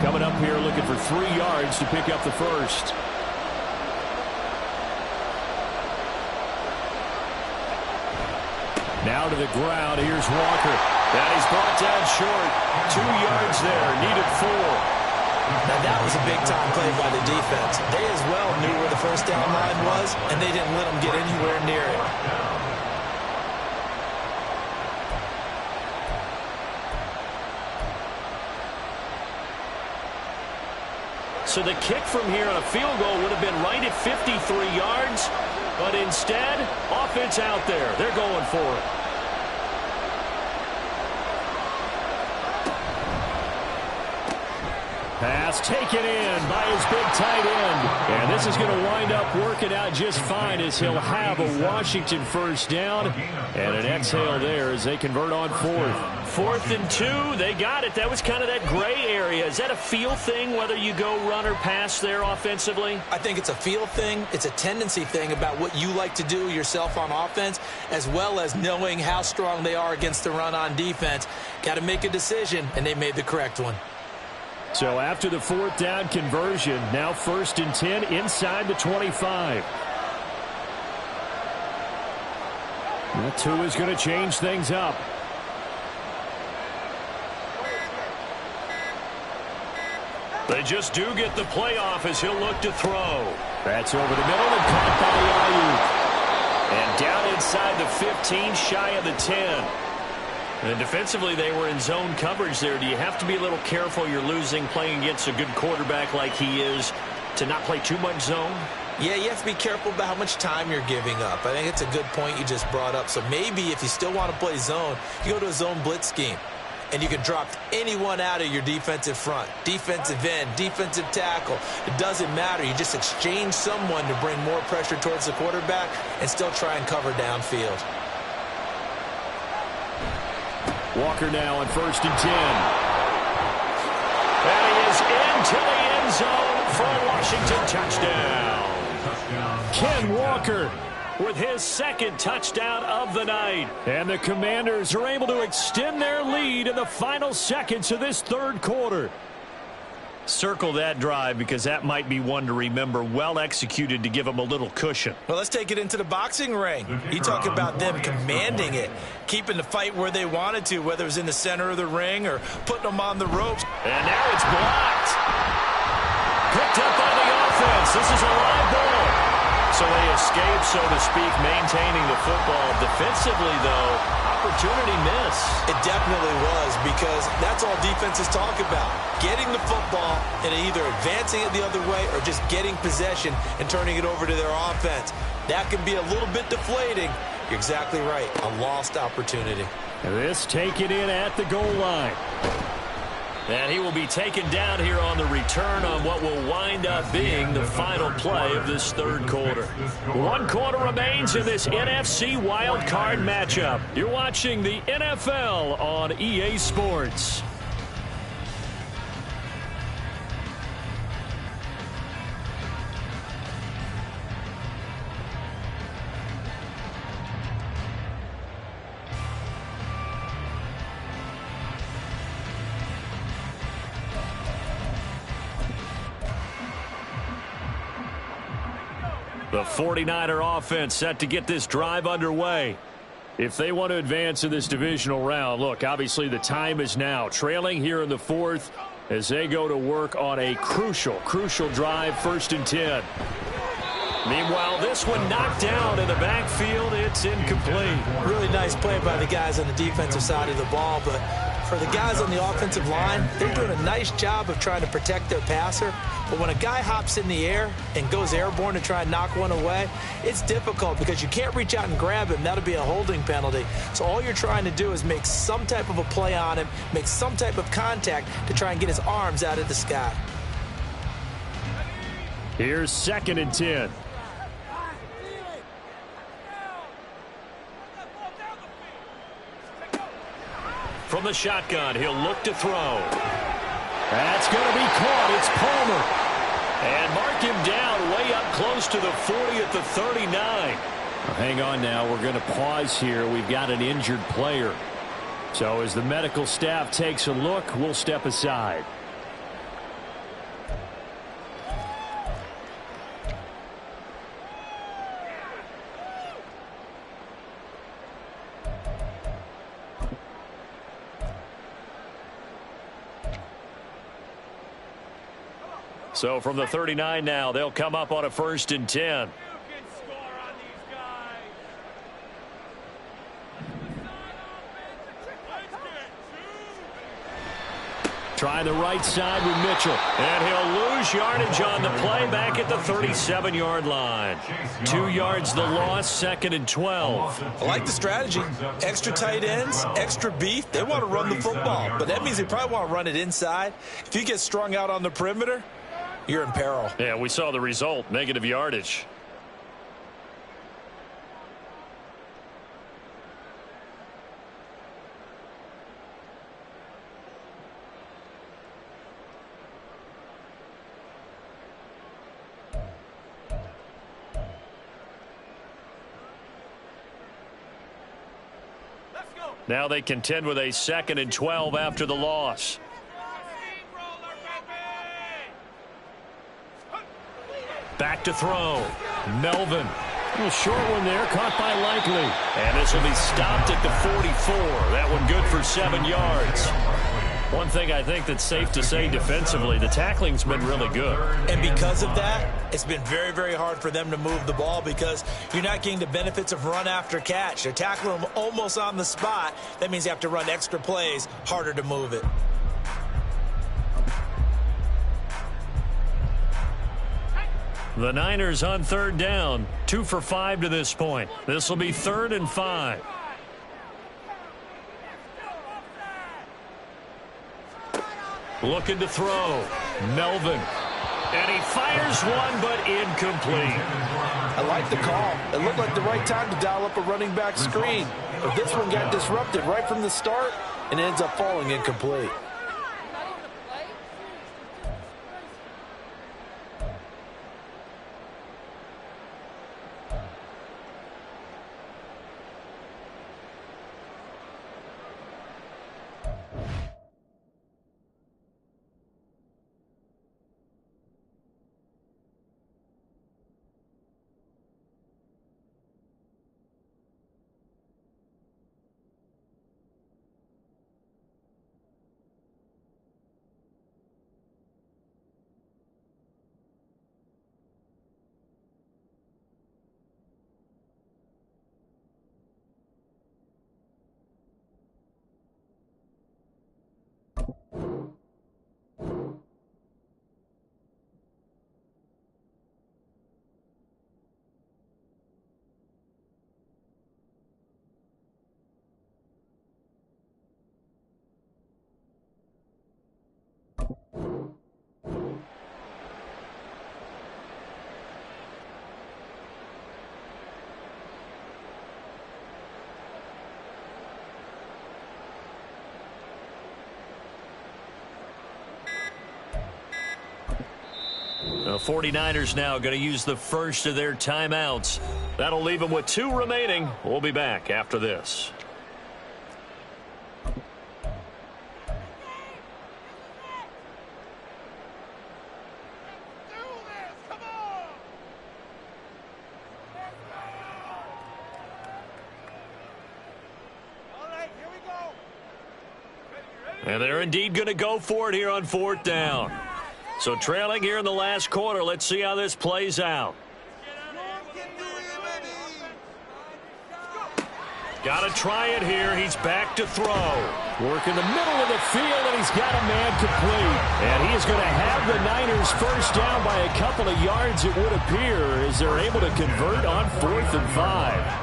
Coming up here looking for 3 yards to pick up the first. Now to the ground. Here's Walker. And he's brought down short. 2 yards there. Needed 4. Now that was a big-time play by the defense. They as well knew where the first down line was, and they didn't let them get anywhere near it. So the kick from here on a field goal would have been right at 53 yards. But instead, offense out there. They're going for it. Pass taken in by his big tight end. And this is going to wind up working out just fine as he'll have a Washington first down. And an exhale there as they convert on fourth. 4th and 2. They got it. That was kind of that gray area. Is that a feel thing, whether you go run or pass there offensively? I think it's a feel thing. It's a tendency thing about what you like to do yourself on offense, as well as knowing how strong they are against the run on defense. Got to make a decision, and they made the correct one. So after the 4th down conversion, now 1st and 10 inside the 25. That 2 is going to change things up. They just do get the playoff as he'll look to throw. That's over the middle and caught by Ayuk. And down inside the 15, shy of the 10. And defensively, they were in zone coverage there. Do you have to be a little careful you're losing playing against a good quarterback like he is to not play too much zone? Yeah, you have to be careful about how much time you're giving up. I think it's a good point you just brought up. So maybe if you still want to play zone, you go to a zone blitz scheme. And you can drop anyone out of your defensive front, defensive end, defensive tackle. It doesn't matter. You just exchange someone to bring more pressure towards the quarterback and still try and cover downfield. Walker now on 1st and 10. And he is into the end zone for a Washington touchdown. Ken Walker with his 2nd touchdown of the night. And the Commanders are able to extend their lead in the final seconds of this 3rd quarter. Circle that drive because that might be one to remember. Well executed to give them a little cushion. Well, let's take it into the boxing ring. You talk about them commanding it, keeping the fight where they wanted to, whether it was in the center of the ring or putting them on the ropes. And now it's blocked. Picked up by the offense. This is a live ball. So they escape, so to speak, maintaining the football. Defensively, though, opportunity miss. It definitely was, because that's all defenses talk about. Getting the football and either advancing it the other way or just getting possession and turning it over to their offense. That can be a little bit deflating. You're exactly right. A lost opportunity. And this taken in at the goal line. And he will be taken down here on the return on what will wind up being the final play of this 3rd quarter. 1 quarter remains in this NFC wildcard matchup. You're watching the NFL on EA Sports. The 49er offense set to get this drive underway. If they want to advance in this divisional round, look, obviously the time is now. Trailing here in the 4th as they go to work on a crucial drive, 1st and 10. Meanwhile, this one knocked down in the backfield. It's incomplete. Really nice play by the guys on the defensive side of the ball, but for the guys on the offensive line, they're doing a nice job of trying to protect their passer. But when a guy hops in the air and goes airborne to try and knock one away, it's difficult because you can't reach out and grab him. That'll be a holding penalty. So all you're trying to do is make some type of a play on him, make some type of contact to try and get his arms out of the sky. Here's 2nd and 10. From the shotgun, he'll look to throw. That's going to be caught. It's Palmer. And mark him down way up close to the 40 at the 39. Well, hang on now. We're going to pause here. We've got an injured player. So as the medical staff takes a look, we'll step aside. So from the 39 now, they'll come up on a 1st and 10. Try the right side with Mitchell. And he'll lose yardage on the play back at the 37-yard line. 2 yards the loss, 2nd and 12. I like the strategy. Extra tight ends, extra beef. They want to run the football, but that means they probably want to run it inside. If you get strung out on the perimeter, you're in peril. Yeah, we saw the result, negative yardage. Now they contend with a 2nd and 12 after the loss. Back to throw. Melvin. A little short one there, caught by Likely. And this will be stopped at the 44. That one good for 7 yards. One thing I think that's safe to say defensively, the tackling's been really good. And because of that, it's been very, very hard for them to move the ball because you're not getting the benefits of run after catch. They're tackling them almost on the spot. That means you have to run extra plays, harder to move it. The Niners on 3rd down, 2 for 5 to this point. This will be 3rd and 5. Looking to throw. Melvin. And he fires one, but incomplete. I like the call. It looked like the right time to dial up a running back screen. But this one got disrupted right from the start and ends up falling incomplete. The 49ers now going to use the first of their timeouts. That'll leave them with 2 remaining. We'll be back after this. And they're indeed going to go for it here on 4th down. So trailing here in the last quarter. Let's see how this plays out. Got to try it here. He's back to throw. Work in the middle of the field, and he's got a man complete. And he is going to have the Niners first down by a couple of yards, it would appear, as they're able to convert on 4th and 5.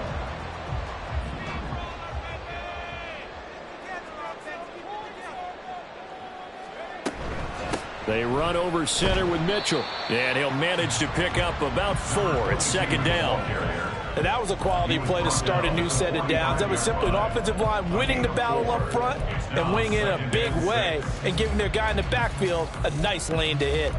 They run over center with Mitchell. And he'll manage to pick up about 4 at 2nd down. And that was a quality play to start a new set of downs. That was simply an offensive line winning the battle up front and winning in a big way and giving their guy in the backfield a nice lane to hit.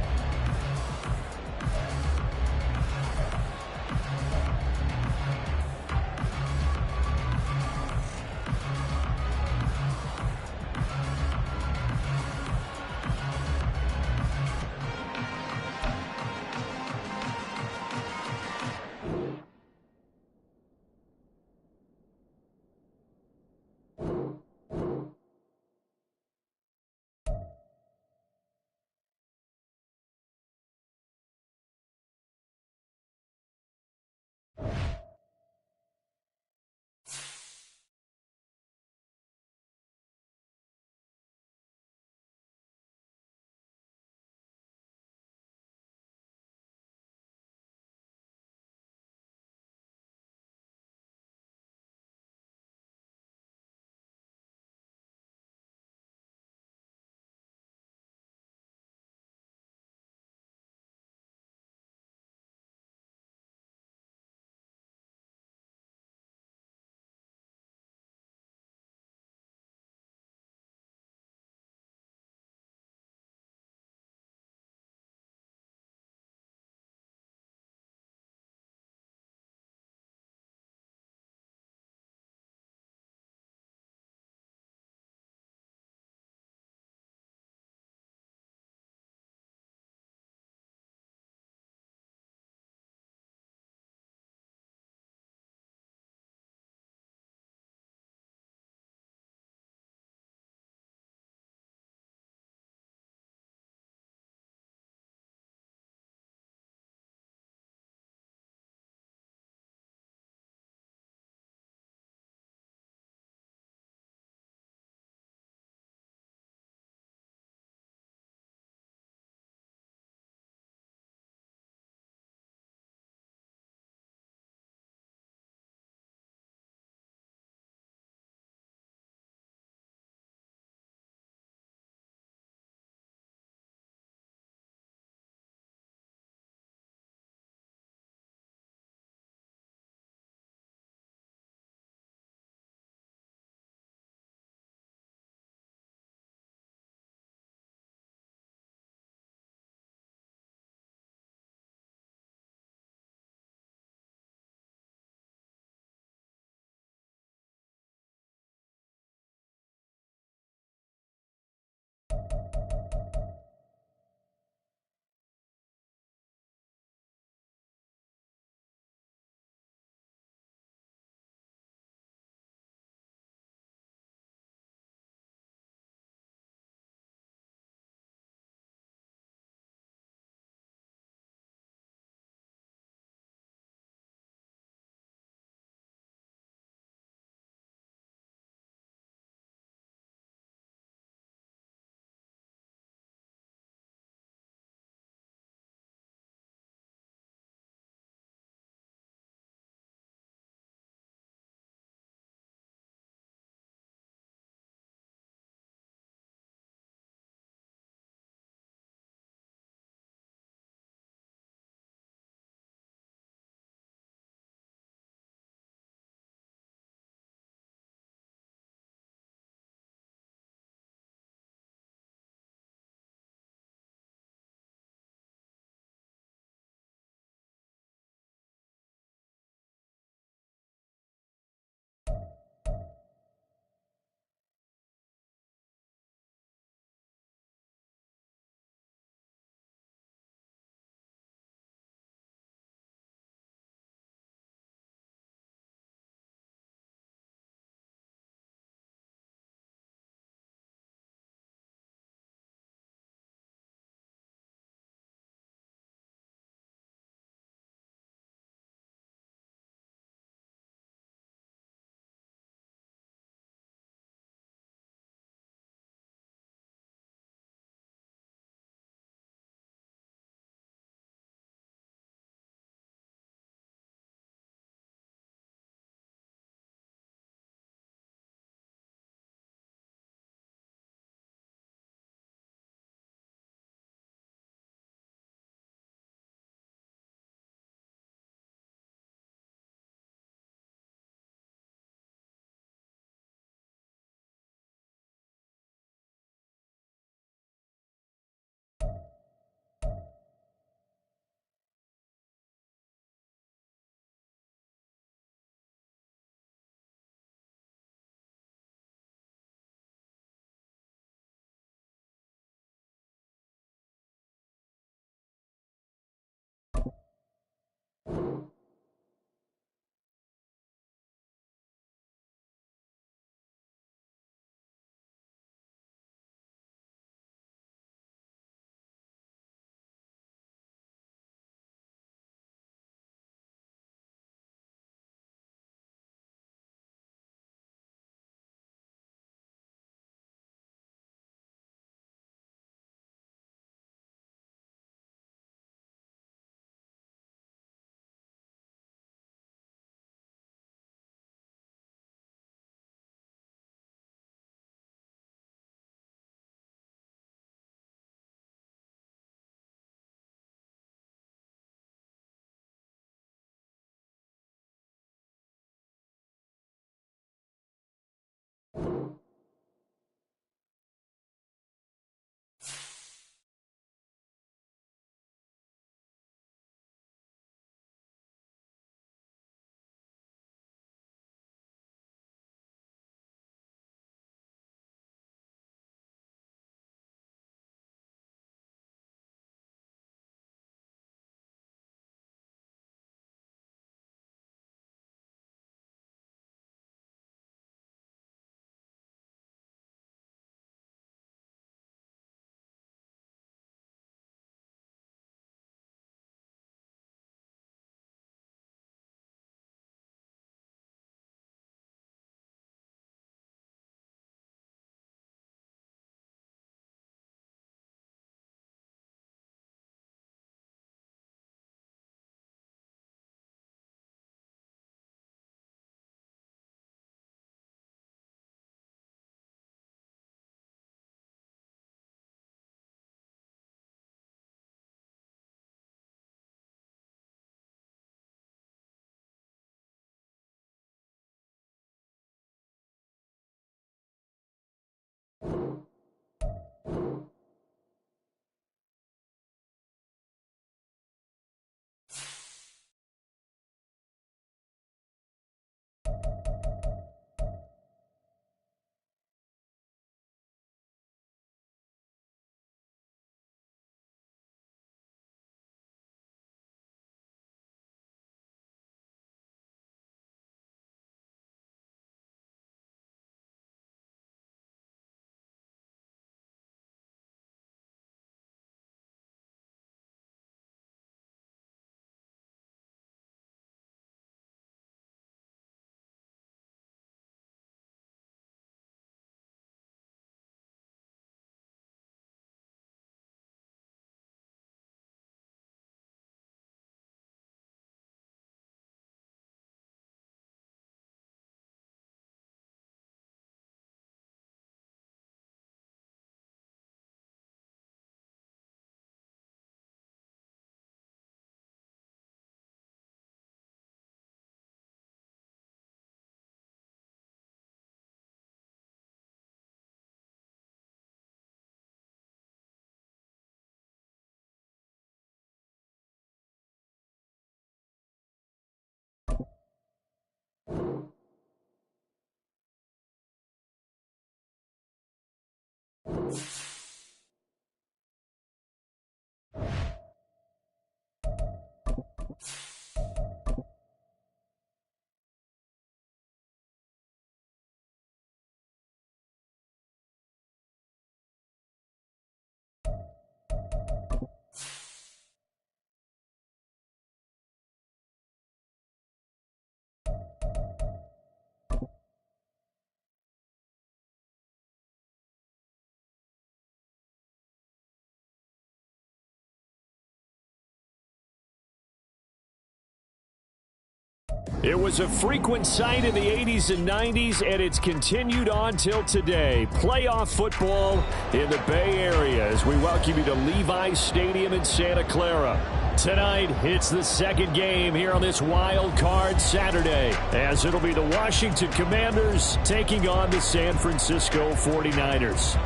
It was a frequent sight in the 80s and 90s, and it's continued on till today. Playoff football in the Bay Area as we welcome you to Levi's Stadium in Santa Clara. Tonight, it's the second game here on this wild card Saturday, as it'll be the Washington Commanders taking on the San Francisco 49ers.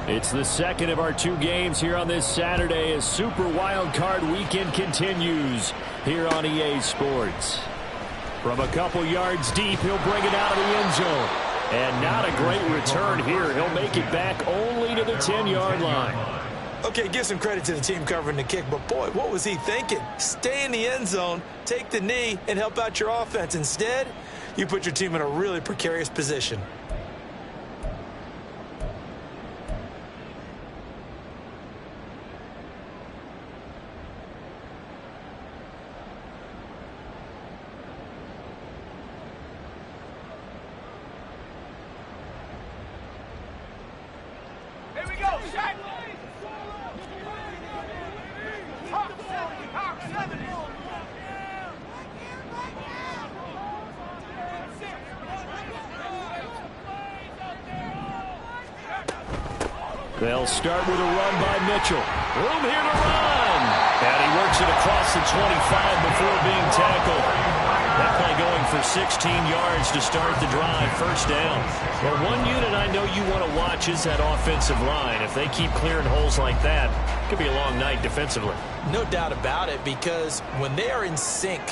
It's the second of our two games here on this Saturday as Super Wild Card Weekend continues here on EA Sports. From a couple yards deep, he'll bring it out of the end zone. And not a great return here. He'll make it back only to the 10-yard line. Okay, give some credit to the team covering the kick, but boy, what was he thinking? Stay in the end zone, take the knee, and help out your offense. Instead, you put your team in a really precarious position. They'll start with a run by Mitchell. Room here to run. And he works it across the 25 before being tackled. That play going for 16 yards to start the drive. First down. Well, one unit I know you want to watch is that offensive line. If they keep clearing holes like that, it could be a long night defensively. No doubt about it, because when they are in sync,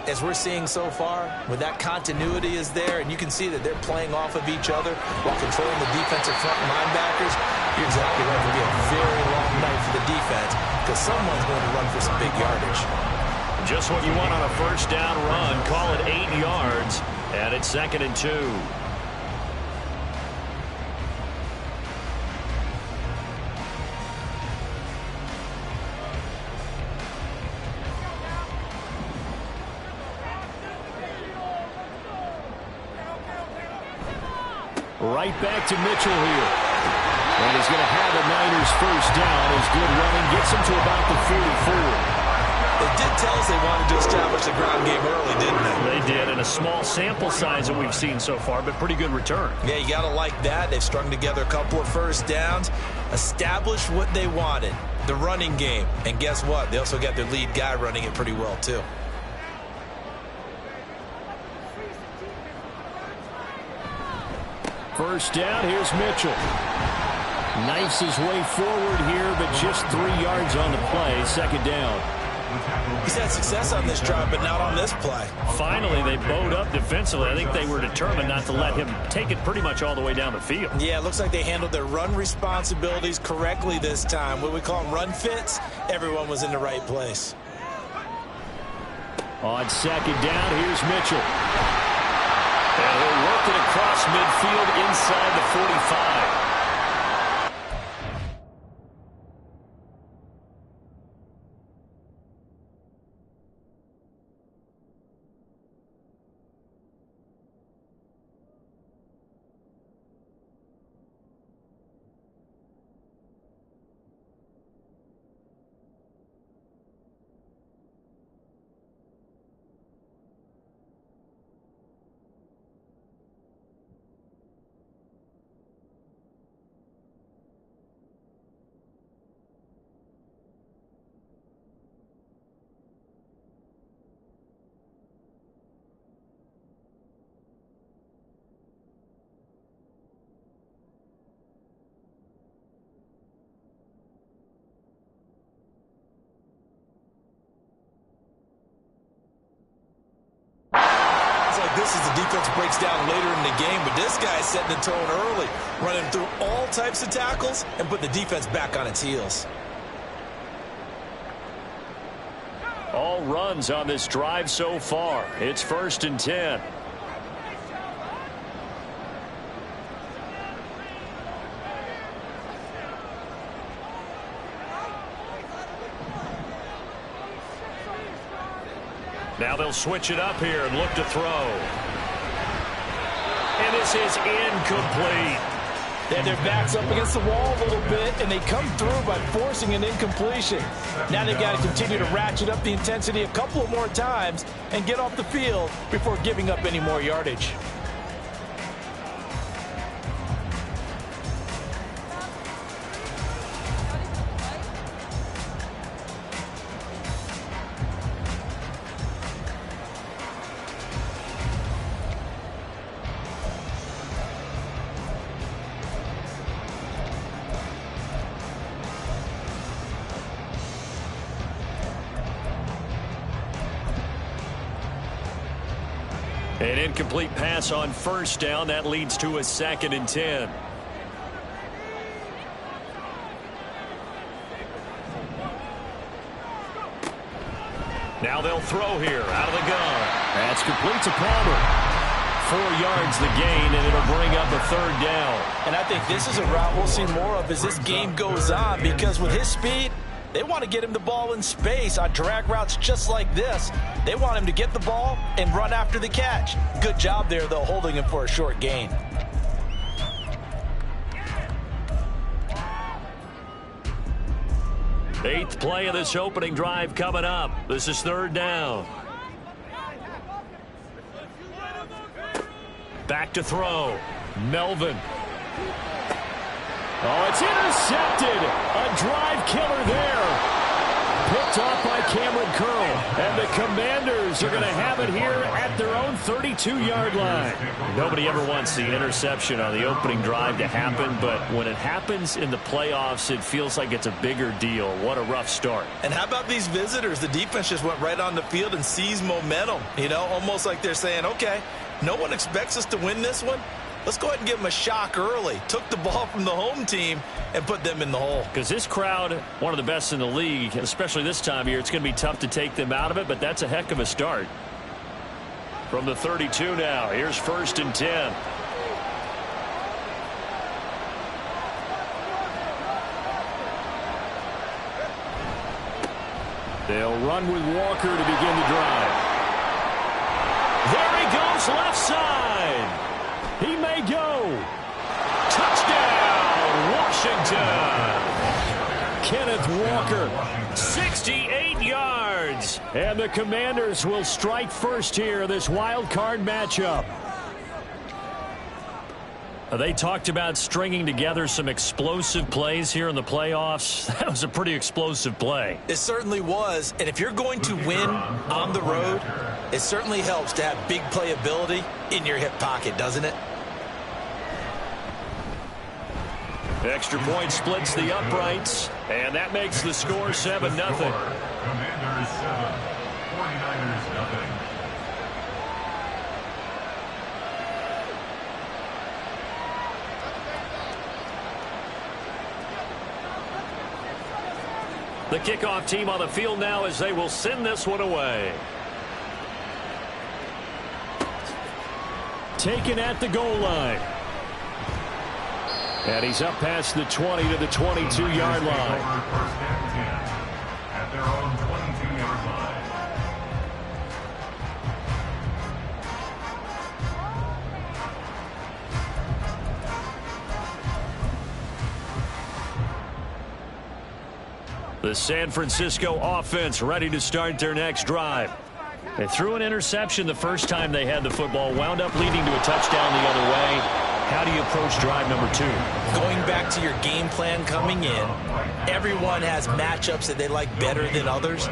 as we're seeing so far, when that continuity is there, and you can see that they're playing off of each other while controlling the defensive front linebackers, you're exactly right. It'll be a very long night for the defense because someone's going to run for some big yardage. Just what you want on a first down run. Call it 8 yards, and it's 2nd and 2. Right back to Mitchell here. And he's going to have a Niners first down. His good running gets him to about the 44. They did tell us they wanted to establish the ground game early, didn't they? They did, and a small sample size that we've seen so far, but pretty good return. Yeah, you got to like that. They've strung together a couple of first downs, established what they wanted, the running game. And guess what? They also got their lead guy running it pretty well, too. First down, here's Mitchell. Knifes his way forward here, but just 3 yards on the play. 2nd down. He's had success on this drive, but not on this play. Finally, they bowed up defensively. I think they were determined not to let him take it pretty much all the way down the field. Yeah, it looks like they handled their run responsibilities correctly this time. What we call them run fits, everyone was in the right place. On 2nd down, here's Mitchell. And he'll work it across midfield inside the 45. Times like this as the defense breaks down later in the game, but this guy's setting the tone early, running through all types of tackles and putting the defense back on its heels. All runs on this drive so far. It's 1st and 10. Now they'll switch it up here and look to throw. And this is incomplete. They have their backs up against the wall a little bit, and they come through by forcing an incompletion. Now they've got to continue to ratchet up the intensity a couple of more times and get off the field before giving up any more yardage. An incomplete pass on 1st down. That leads to a 2nd and 10. Now they'll throw here out of the gun. That's complete to Palmer. 4 yards the gain, and it'll bring up a 3rd down. And I think this is a route we'll see more of as this game goes on, because with his speed, they want to get him the ball in space on drag routes just like this. They want him to get the ball and run after the catch. Good job there, though, holding him for a short gain. Eighth play of this opening drive coming up. This is 3rd down. Back to throw. Melvin. Oh, it's intercepted. A drive killer there. Picked off by Cameron Curl. And the Commanders are going to have it here at their own 32-yard line. Nobody ever wants the interception on the opening drive to happen, but when it happens in the playoffs, it feels like it's a bigger deal. What a rough start. And how about these visitors? The defense just went right on the field and seized momentum. You know, almost like they're saying, okay, no one expects us to win this one. Let's go ahead and give them a shock early. Took the ball from the home team and put them in the hole. Because this crowd, one of the best in the league, especially this time of year, it's going to be tough to take them out of it, but that's a heck of a start. From the 32 now, here's 1st and 10. They'll run with Walker to begin the drive. There he goes, left side. He may go. Touchdown, Washington. Kenneth Walker, 68 yards. And the Commanders will strike first here in this wild card matchup. They talked about stringing together some explosive plays here in the playoffs. That was a pretty explosive play. It certainly was. And if you're going to win on the road, it certainly helps to have big playability in your hip pocket, doesn't it? Extra point splits the uprights, and that makes the score 7-0. Commanders 7, 49ers nothing. The kickoff team on the field now as they will send this one away. Taken at the goal line. And he's up past the 20 to the 22-yard line. First and 10 at their own 22-yard line. The San Francisco offense ready to start their next drive. They threw an interception the first time they had the football, wound up leading to a touchdown the other way. How do you approach drive number 2? Going back to your game plan coming in, everyone has matchups that they like better than others,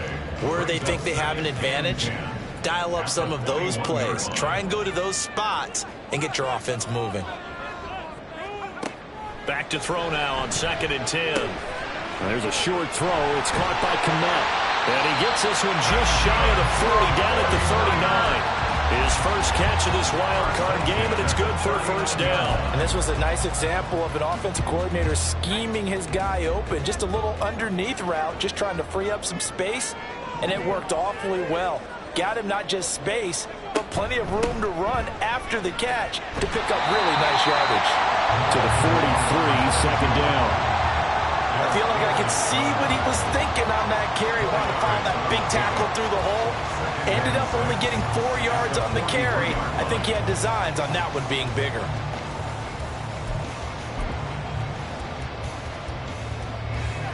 where they think they have an advantage. Dial up some of those plays. Try and go to those spots and get your offense moving. Back to throw now on 2nd and 10. There's a short throw. It's caught by Kmet. And he gets this one just shy of the 40, down at the 39. His first catch of this wild card game, and it's good for a first down. And this was a nice example of an offensive coordinator scheming his guy open. Just a little underneath route, just trying to free up some space, and it worked awfully well. Got him not just space, but plenty of room to run after the catch to pick up really nice yardage. To the 43, second down. I feel like I could see what he was thinking on that carry. Wanted to find that big tackle through the hole. Ended up only getting 4 yards on the carry. I think he had designs on that one being bigger.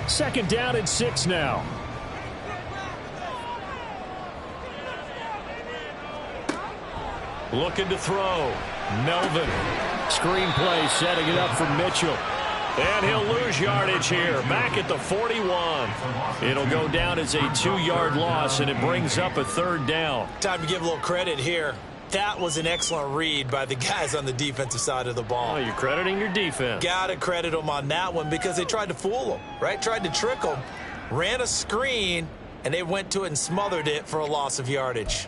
Second down and 6 now. Looking to throw. Melvin. Screenplay setting it up for Mitchell. And he'll lose yardage here. Back at the 41. It'll go down as a 2-yard loss, and it brings up a third down. Time to give a little credit here. That was an excellent read by the guys on the defensive side of the ball. Oh, you're crediting your defense. Got to credit them on that one because they tried to fool them, right? Tried to trick them. Ran a screen, and they went to it and smothered it for a loss of yardage.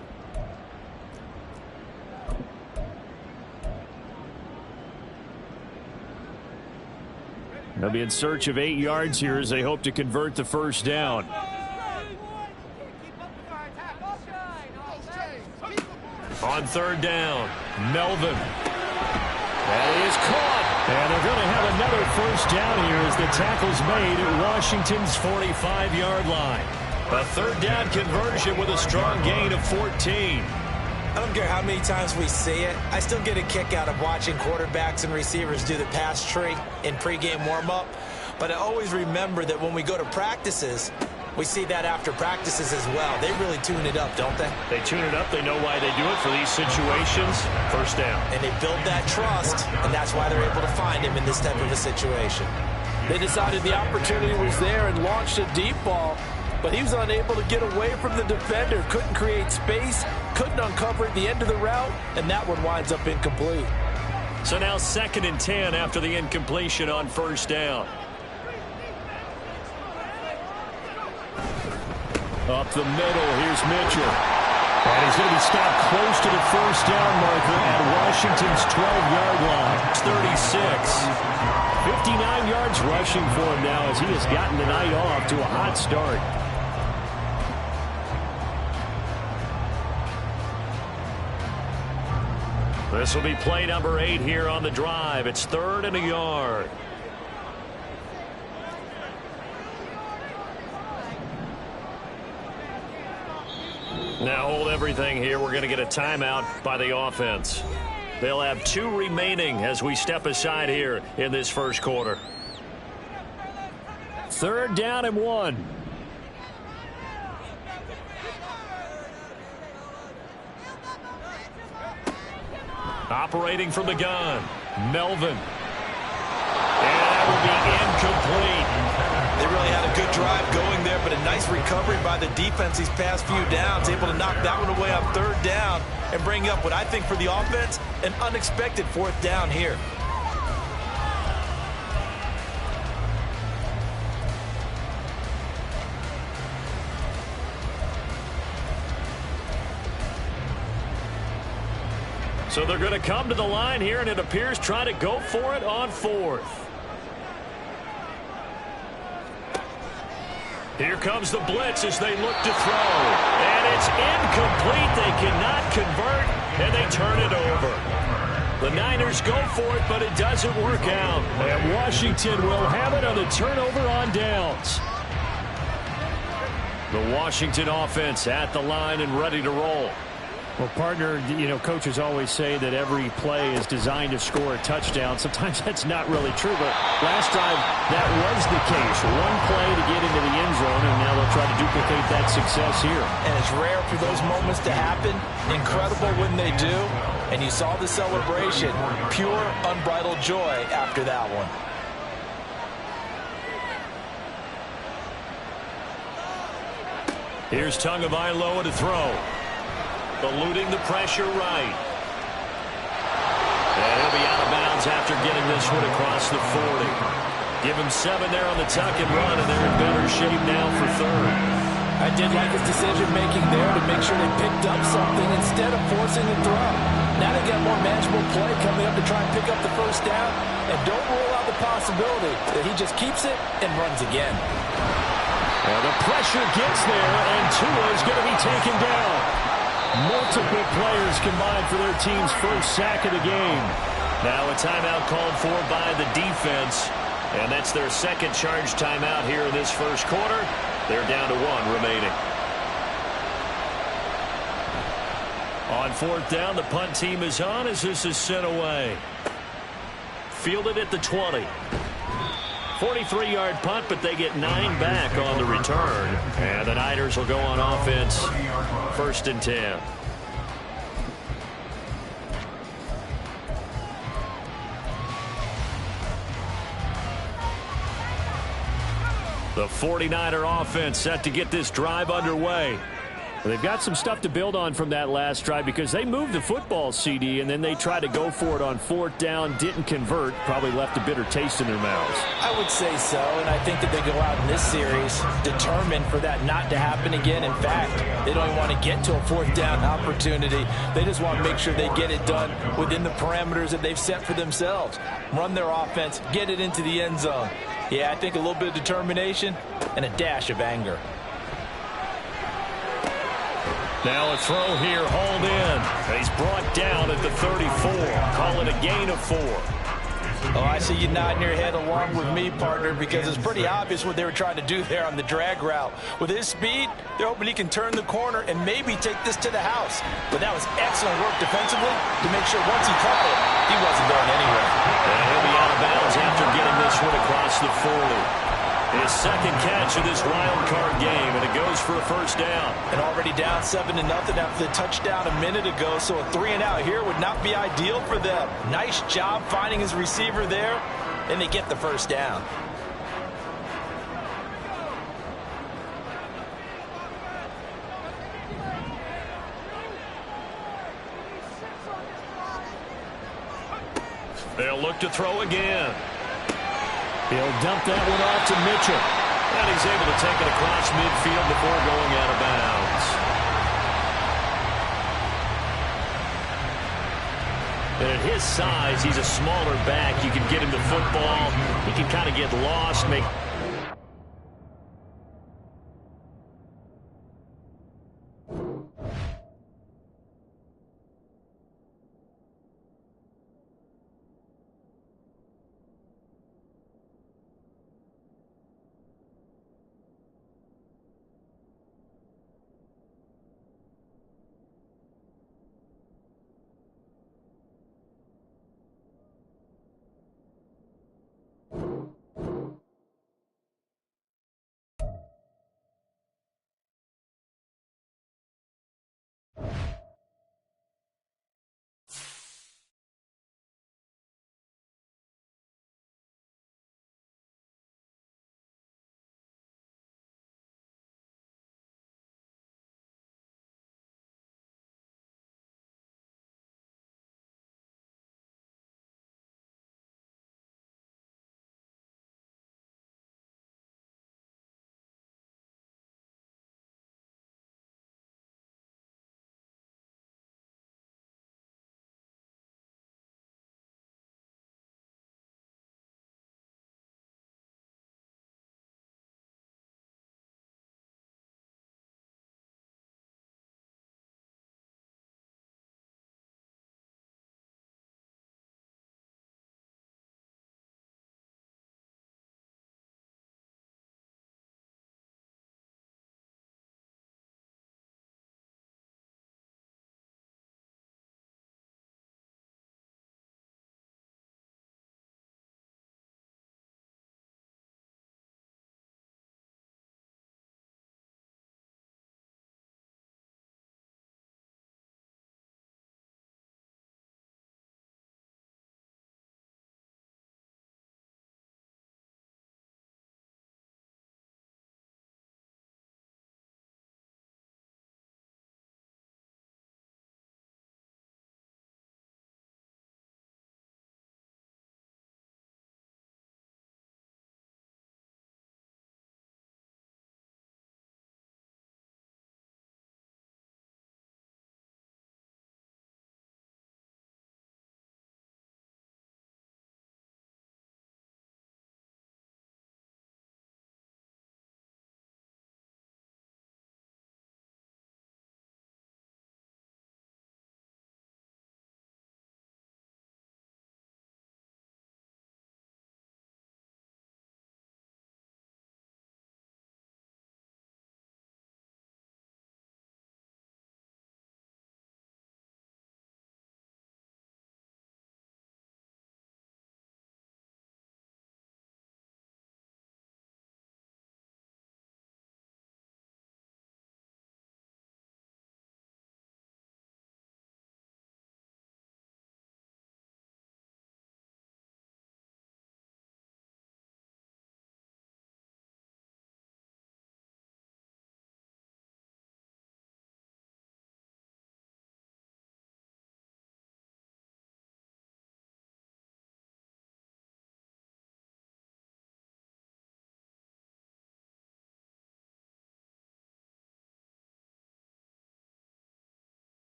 They'll be in search of 8 yards here as they hope to convert the first down. On third down, Melvin. That is caught. And they're going to have another first down here as the tackle's made at Washington's 45-yard line. A third down conversion with a strong gain of 14. I don't care how many times we see it. I still get a kick out of watching quarterbacks and receivers do the pass tree in pregame warm-up. But I always remember that when we go to practices, we see that after practices as well. They really tune it up, don't they? They tune it up. They know why they do it for these situations. First down. And they build that trust, and that's why they're able to find him in this type of a situation. They decided the opportunity was there and launched a deep ball, but he was unable to get away from the defender. Couldn't create space, couldn't uncover at the end of the route, and that one winds up incomplete. So now 2nd and 10 after the incompletion on first down. Up the middle, here's Mitchell. And he's going to be stopped close to the first down marker at Washington's 12-yard line. It's 36. 59 yards rushing for him now as he has gotten the night off to a hot start. This will be play number 8 here on the drive. It's 3rd and a yard. Now hold everything here. We're going to get a timeout by the offense. They'll have 2 remaining as we step aside here in this first quarter. 3rd down and 1. Operating from the gun, Melvin. And that will be incomplete. They really had a good drive going there, but a nice recovery by the defense these past few downs. Able to knock that one away on 3rd down and bring up what I think for the offense, an unexpected 4th down here. So they're going to come to the line here, and it appears trying to go for it on 4th. Here comes the blitz as they look to throw. And it's incomplete. They cannot convert, and they turn it over. The Niners go for it, but it doesn't work out. And Washington will have it on the turnover on downs. The Washington offense at the line and ready to roll. Well, partner, you know, coaches always say that every play is designed to score a touchdown. Sometimes that's not really true, but last drive that was the case. One play to get into the end zone, and now they'll try to duplicate that success here. And it's rare for those moments to happen. Incredible when they do. And you saw the celebration. Pure, unbridled joy after that one. Here's Tagovailoa to throw. Eluding the pressure right. And he'll be out of bounds after getting this one across the 40. Give him 7 there on the tuck and run, and they're in better shape now for 3rd. I did like his decision-making there to make sure they picked up something and instead of forcing the throw. Now they got more manageable play coming up to try and pick up the first down. And don't rule out the possibility that he just keeps it and runs again. Well, the pressure gets there, and Tua is going to be taken down. Multiple players combined for their team's first sack of the game. Now a timeout called for by the defense. And that's their second charge timeout here in this first quarter. They're down to 1 remaining. On fourth down, the punt team is on as this is sent away. Fielded at the 20. 43-yard punt, but they get 9 back on the return. And the Niners will go on offense. 1st and 10. The 49er offense set to get this drive underway. Well, they've got some stuff to build on from that last drive because they moved the football, CD, and then they tried to go for it on fourth down, didn't convert, probably left a bitter taste in their mouths. I would say so, and I think that they go out in this series determined for that not to happen again. In fact, they don't even want to get to a fourth down opportunity. They just want to make sure they get it done within the parameters that they've set for themselves. Run their offense, get it into the end zone. Yeah, I think a little bit of determination and a dash of anger. Now a throw here, hauled in. He's brought down at the 34. Call it a gain of 4. Oh, I see you nodding your head along with me, partner, because it's pretty obvious what they were trying to do there on the drag route. With his speed, they're hoping he can turn the corner and maybe take this to the house. But that was excellent work defensively to make sure once he caught it, he wasn't going anywhere. And he'll be out of bounds after getting this one across the 40. His second catch of this wild card game, and it goes for a first down. And already down 7-0 after the touchdown a minute ago, so a 3-and-out here would not be ideal for them. Nice job finding his receiver there, and they get the first down. They'll look to throw again. He'll dump that one off to Mitchell. And he's able to take it across midfield before going out of bounds. And at his size, he's a smaller back. You can get him the football. He can kind of get lost, make